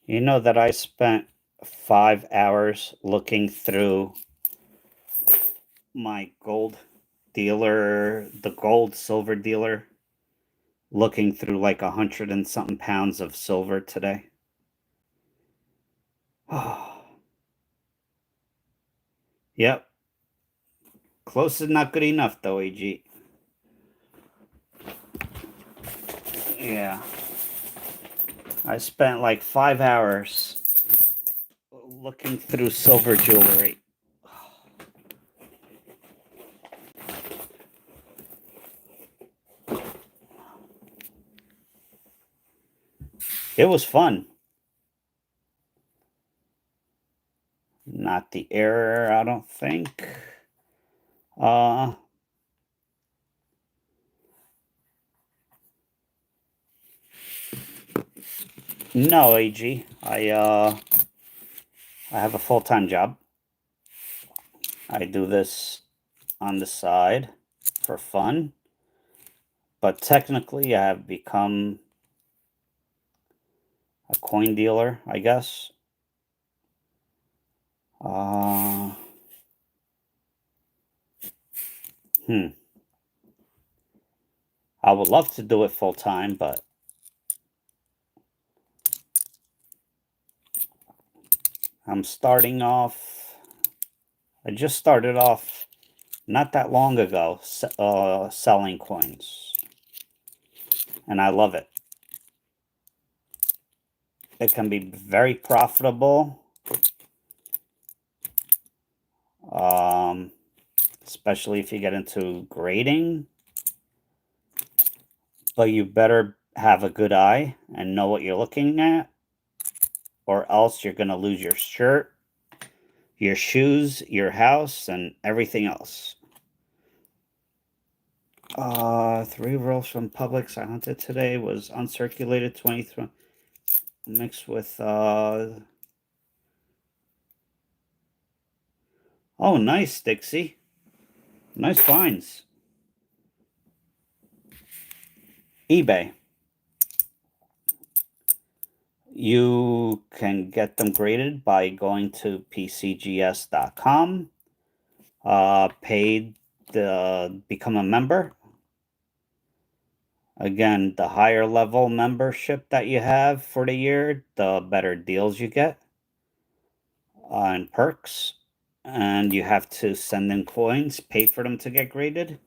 You know that I spent 5 hours looking through my gold dealer, the gold silver dealer, looking through like 100 and something pounds of silver today. Oh, yep. Close is not good enough, though, AG. Yeah. I spent like 5 hours looking through silver jewelry. It was fun. Not the error, I don't think. Uh, no, AG. I have a full-time job. I do this on the side for fun. But technically, I have become a coin dealer, I guess. Uh, hmm. I would love to do it full time, but I'm starting off. I just started off not that long ago selling coins, and I love it. It can be very profitable, um, especially if you get into grading. But you better have a good eye and know what you're looking at, or else you're going to lose your shirt, your shoes, your house, and everything else. 3 rolls from Publix I hunted today was uncirculated 23 mixed with oh, nice, Dixie. Nice finds. eBay. You can get them graded by going to pcgs.com. Paid to become a member. Again, the higher level membership that you have for the year, the better deals you get and perks. And you have to send in coins, pay for them to get graded.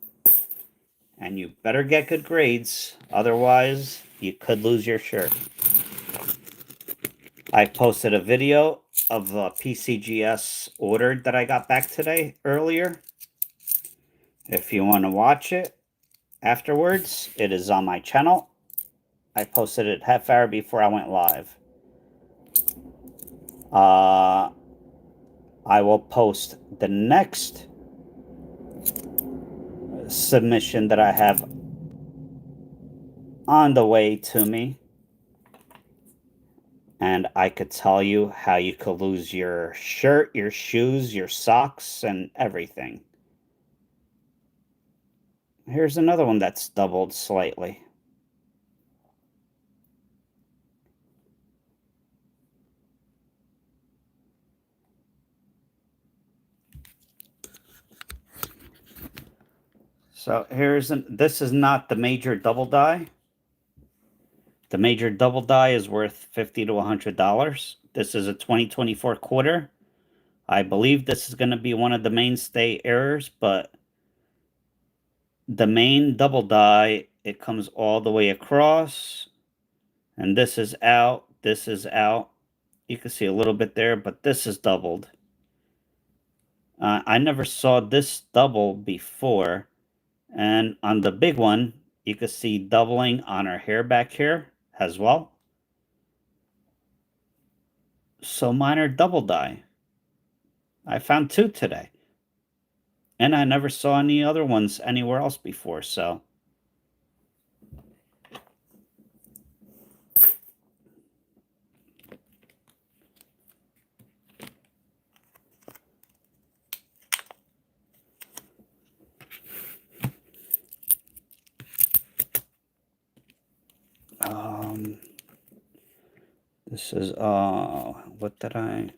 And you better get good grades, otherwise you could lose your shirt. I posted a video of a PCGS order that I got back today earlier. If you want to watch it afterwards, it is on my channel. I posted it half hour before I went live. I will post the next submission that I have on the way to me. And I could tell you how you could lose your shirt, your shoes, your socks, and everything. Here's another one that's doubled slightly. So this is not the major double die. The major double die is worth $50 to $100. This is a 2024 quarter. I believe this is going to be one of the mainstay errors, but the main double die, it comes all the way across, and this is out, this is out. You can see a little bit there, but this is doubled. I never saw this double before. And on the big one, you can see doubling on our hair back here as well. So mine are double die. I found 2 today. And I never saw any other ones anywhere else before, so. This is, what did I...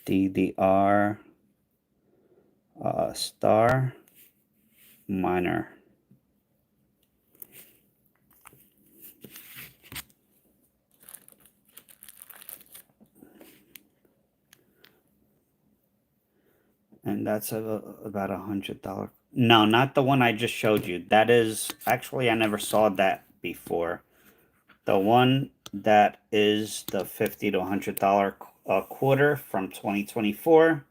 DDR, star, minor. And that's about $100. No, not the one I just showed you. That is, actually, I never saw that before. The one that is the $50 to $100 quarter from 2024.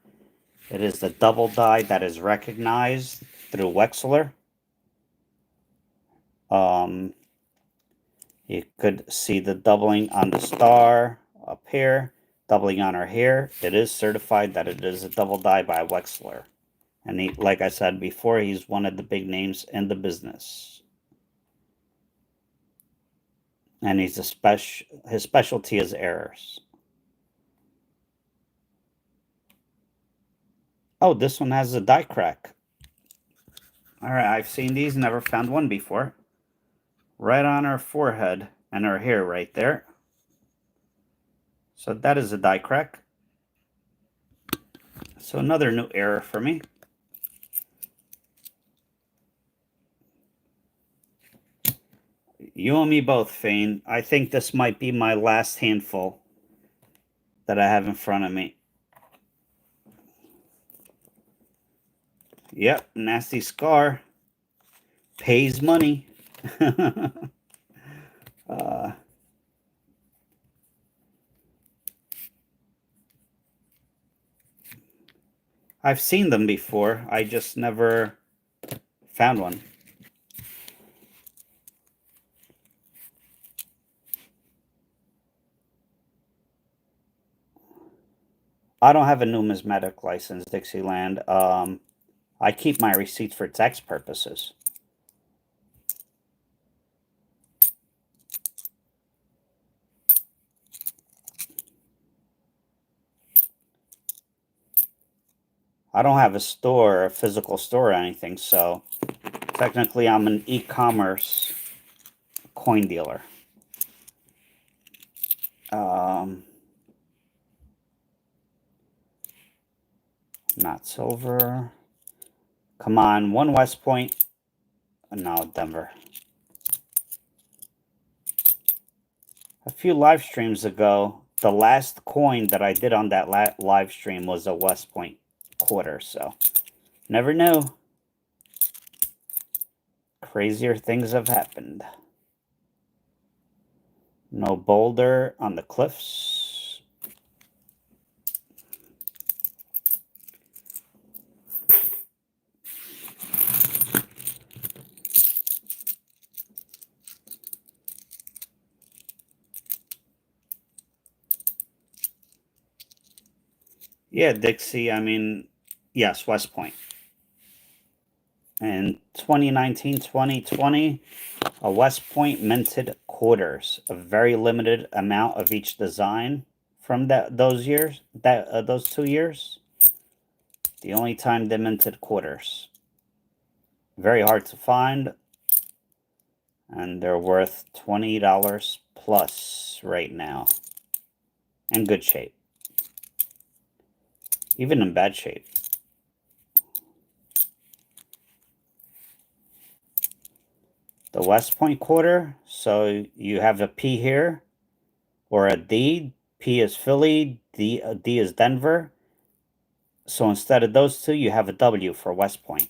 It is the double die that is recognized through Wexler. You could see the doubling on the star up here, doubling on her here. It is certified that it is a double die by Wexler. And he, like I said before, he's one of the big names in the business. And he's his specialty is errors. Oh, this one has a die crack. All right, I've seen these, never found one before. Right on her forehead and her hair right there. So that is a die crack. So another new error for me. You and me both, Fane. I think this might be my last handful that I have in front of me. Yep, nasty scar. Pays money. I've seen them before. I just never found one. I don't have a numismatic license, Dixieland. I keep my receipts for tax purposes. I don't have a store, a physical store or anything, so technically I'm an e-commerce coin dealer. Not silver. Come on, one West Point. No, Denver. A few live streams ago, the last coin that I did on that live stream was a West Point quarter, so never knew. Crazier things have happened. No boulder on the cliffs. Yeah, Dixie, I mean, yes, West Point. In 2019, 2020, a West Point minted quarters, a very limited amount of each design from those 2 years. The only time they minted quarters. Very hard to find, and they're worth $20 plus right now. In good shape. Even in bad shape. The West Point quarter, so you have a P here, or a D. P is Philly, D is Denver. So instead of those two, you have a W for West Point.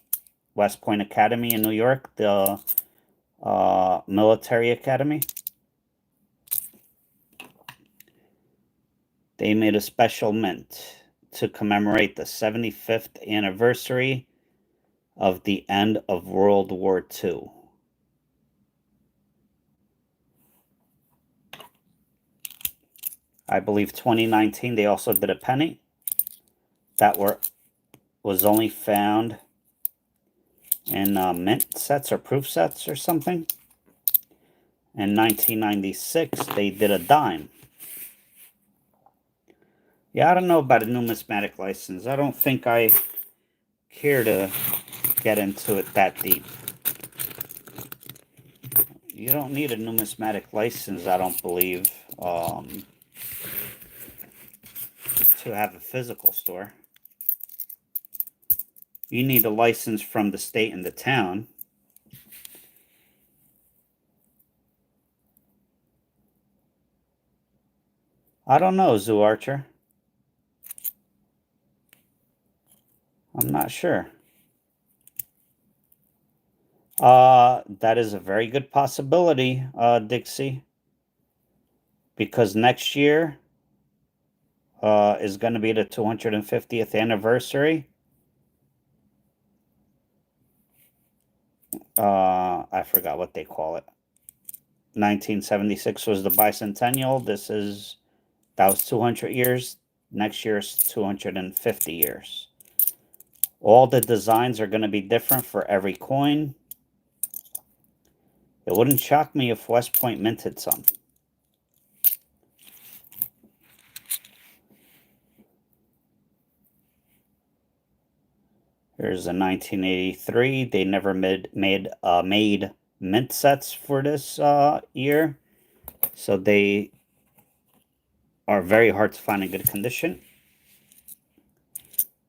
West Point Academy in New York, the military academy. They made a special mint to commemorate the 75th anniversary of the end of World War II. I believe 2019 they also did a penny that was only found in mint sets or proof sets or something. In 1996 they did a dime. Yeah, I don't know about a numismatic license. I don't think I care to get into it that deep. You don't need a numismatic license, I don't believe, to have a physical store. You need a license from the state and the town. I don't know, Zoo Archer. I'm not sure. That is a very good possibility, Dixie. Because next year is going to be the 250th anniversary. I forgot what they call it. 1976 was the bicentennial. That was 200 years. Next year is 250 years. All the designs are going to be different for every coin. It wouldn't shock me if West Point minted some. Here's a 1983. They never made mint sets for this year, so they are very hard to find in good condition.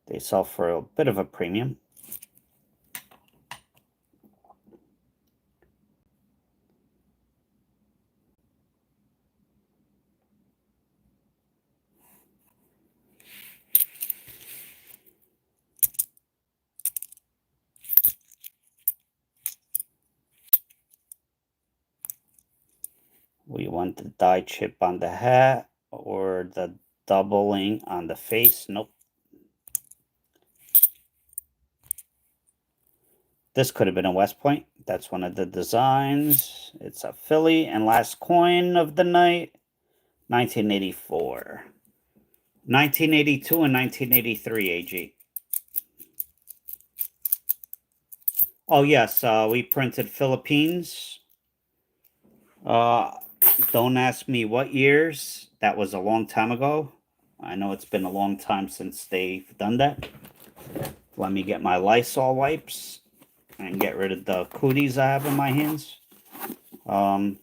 They sell for a bit of a premium. We want the die chip on the hat or the doubling on the face. Nope. This could have been a West Point. That's one of the designs. It's a Philly. And last coin of the night, 1984. 1982 and 1983, AG. Oh, yes, we printed Philippines. Don't ask me what years. That was a long time ago. I know it's been a long time since they've done that. Let me get my Lysol wipes and get rid of the cooties I have in my hands. I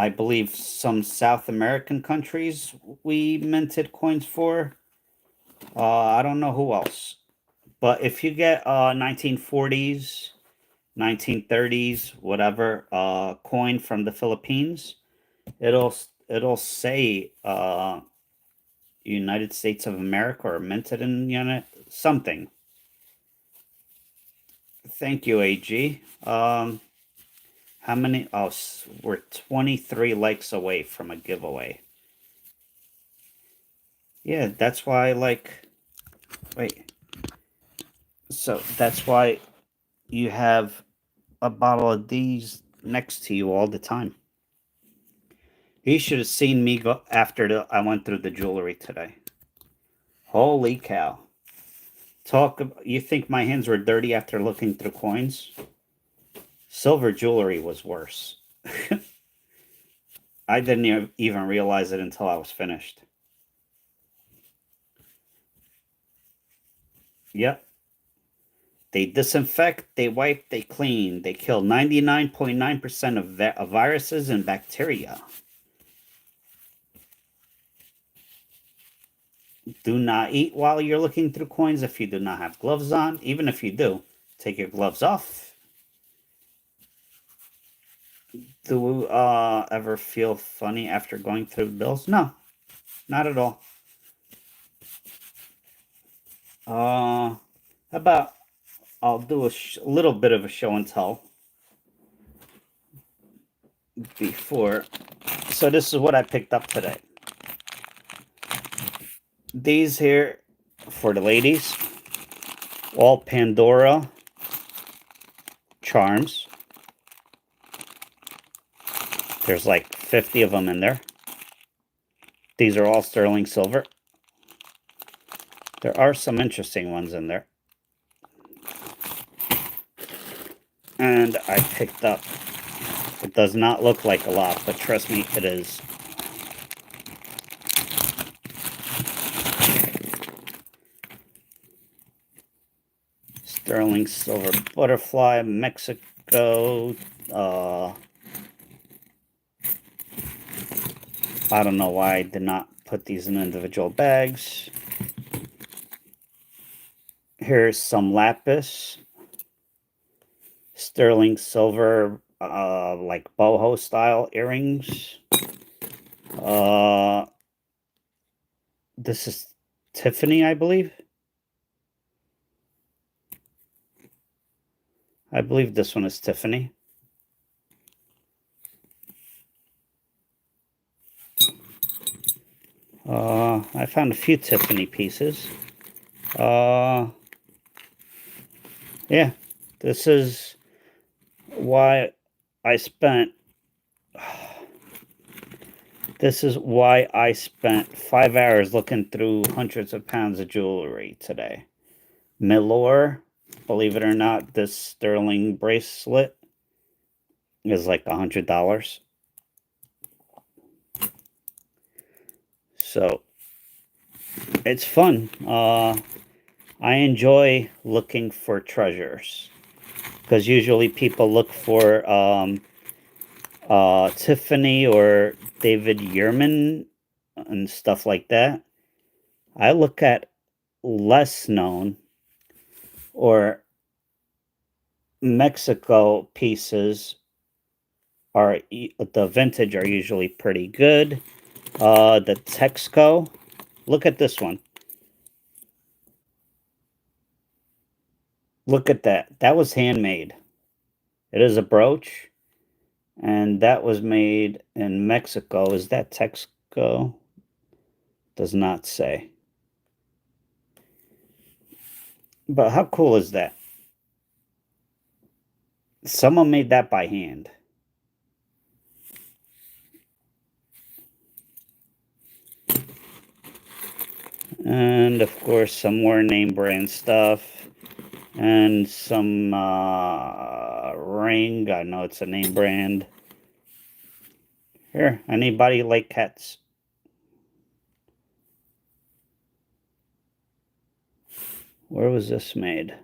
believe some South American countries we minted coins for. I don't know who else. But if you get 1940s, 1930s, whatever, coin from the Philippines, it'll say United States of America or minted in something. Thank you, AG. How many? Oh, we're 23 likes away from a giveaway. Yeah, that's why wait. So that's why you have a bottle of these next to you all the time. You should have seen me go after I went through the jewelry today. Holy cow. You think my hands were dirty after looking through coins? Silver jewelry was worse. I didn't even realize it until I was finished. Yep. They disinfect, they wipe, they clean. They kill 99.9% of viruses and bacteria. Do not eat while you're looking through coins if you do not have gloves on. Even if you do, take your gloves off. Do you ever feel funny after going through bills? No, not at all. How about I'll do a little bit of a show and tell before. So this is what I picked up today. These here for the ladies, all Pandora charms. There's like 50 of them in there. These are all sterling silver. There are some interesting ones in there. And I picked up, it does not look like a lot, but trust me, it is. Sterling silver butterfly, Mexico. I don't know why I did not put these in individual bags. Here's some lapis. Sterling silver, like boho style earrings. This is Tiffany, I believe. I believe this one is Tiffany. I found a few Tiffany pieces. Yeah, this is why I spent 5 hours looking through hundreds of pounds of jewelry today. Milor, believe it or not, this sterling bracelet is like $100. So it's fun. I enjoy looking for treasures because usually people look for Tiffany or David Yurman and stuff like that. I look at less known or Mexico pieces are the vintage are usually pretty good. The Texaco, look at this one. Look at that. That was handmade. It is a brooch, and that was made in Mexico. Is that Texaco? Does not say. But how cool is that? Someone made that by hand. And of course, some more name brand stuff. And some ring. I know it's a name brand. Here, anybody like cats? Where was this made?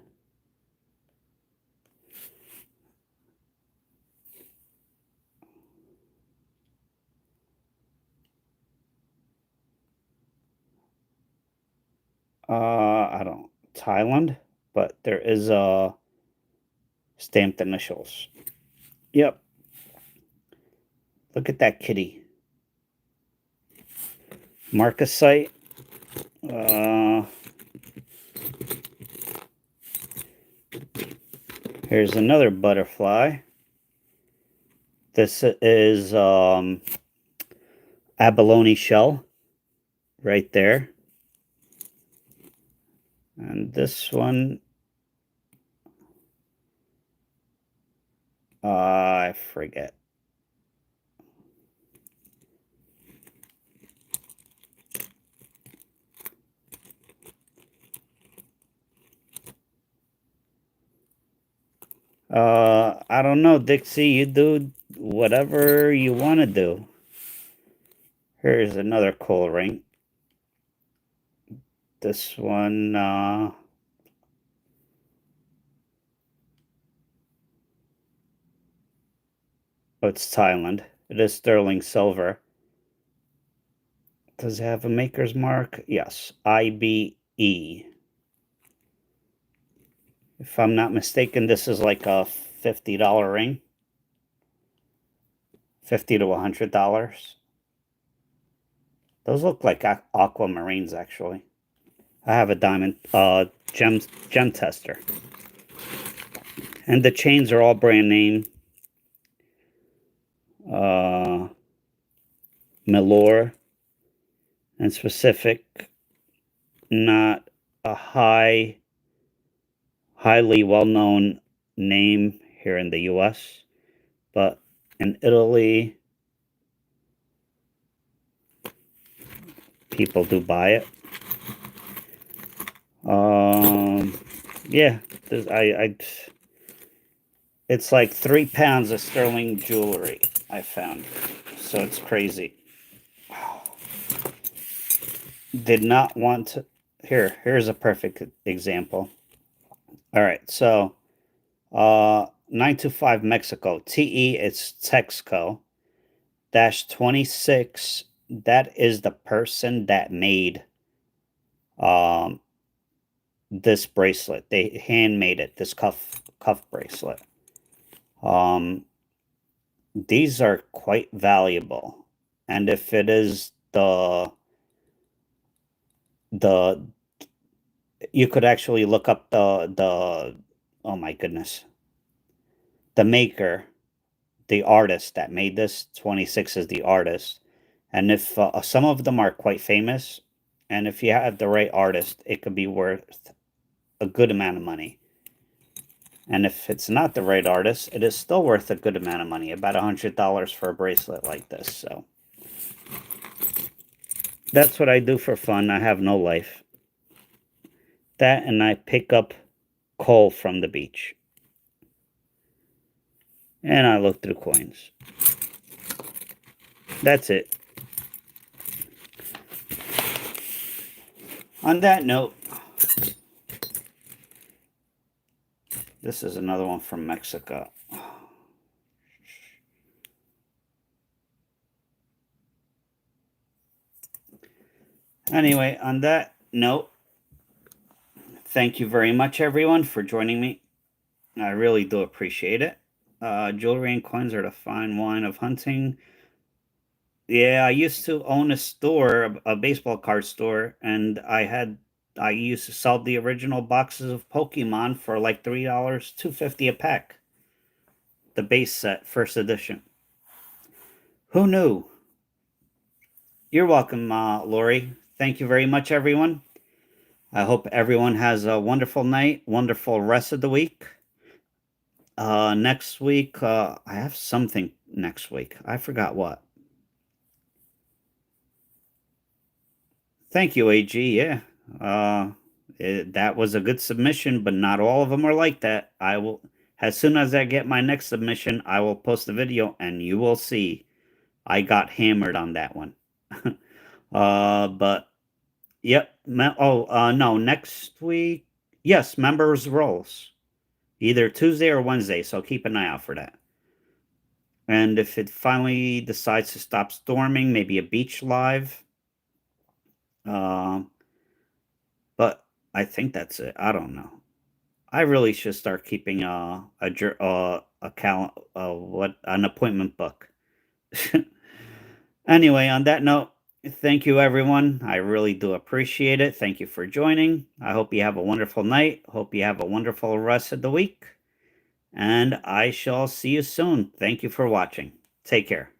I don't Thailand, but there is stamped initials. Yep. Look at that kitty. Marcasite. Here's another butterfly. This is abalone shell right there. And this one, I forget. I don't know, Dixie. You do whatever you want to do. Here's another cool ring. This one, oh, it's Thailand. It is sterling silver. Does it have a maker's mark? Yes, IBE. If I'm not mistaken, this is like a $50 ring. $50 to $100. Those look like aquamarines, actually. I have a diamond gem tester. And the chains are all brand name. Milor and specific, not a highly well-known name here in the US, but in Italy, people do buy it. Yeah, it's like 3 pounds of sterling jewelry I found. So it's crazy. Did not want to. Here's a perfect example. All right, so 925 Mexico. TE, it's Texco. -26. That is the person that made um this bracelet. They handmade it, this cuff bracelet. These are quite valuable. And if it is the you could actually look up the oh my goodness, the maker, the artist that made this. 26 is the artist. And if some of them are quite famous, and if you have the right artist, it could be worth a good amount of money. And if it's not the right artist, it is still worth a good amount of money, about $100 for a bracelet like this. So that's what I do for fun. I have no life. That, and I pick up coal from the beach. And I look through coins. That's it. On that note, this is another one from Mexico. Anyway, on that note, thank you very much, everyone, for joining me. I really do appreciate it. Jewelry and coins are the fine wine of hunting. Yeah, I used to own a store, a baseball card store, and I used to sell the original boxes of Pokemon for like $3, $2.50 a pack. The base set, first edition. Who knew? You're welcome, Lori. Thank you very much, everyone. I hope everyone has a wonderful night, wonderful rest of the week. Next week, I have something next week. I forgot what. Thank you, AG. Yeah. That was a good submission, but not all of them are like that. I will, as soon as I get my next submission, I will post the video and you will see I got hammered on that one. But yep. No, next week. Yes, members roles. Either Tuesday or Wednesday, so keep an eye out for that. And if it finally decides to stop storming, maybe a beach live. But I think that's it. I don't know. I really should start keeping an appointment book. Anyway, on that note, thank you, everyone. I really do appreciate it. Thank you for joining. I hope you have a wonderful night. Hope you have a wonderful rest of the week. And I shall see you soon. Thank you for watching. Take care.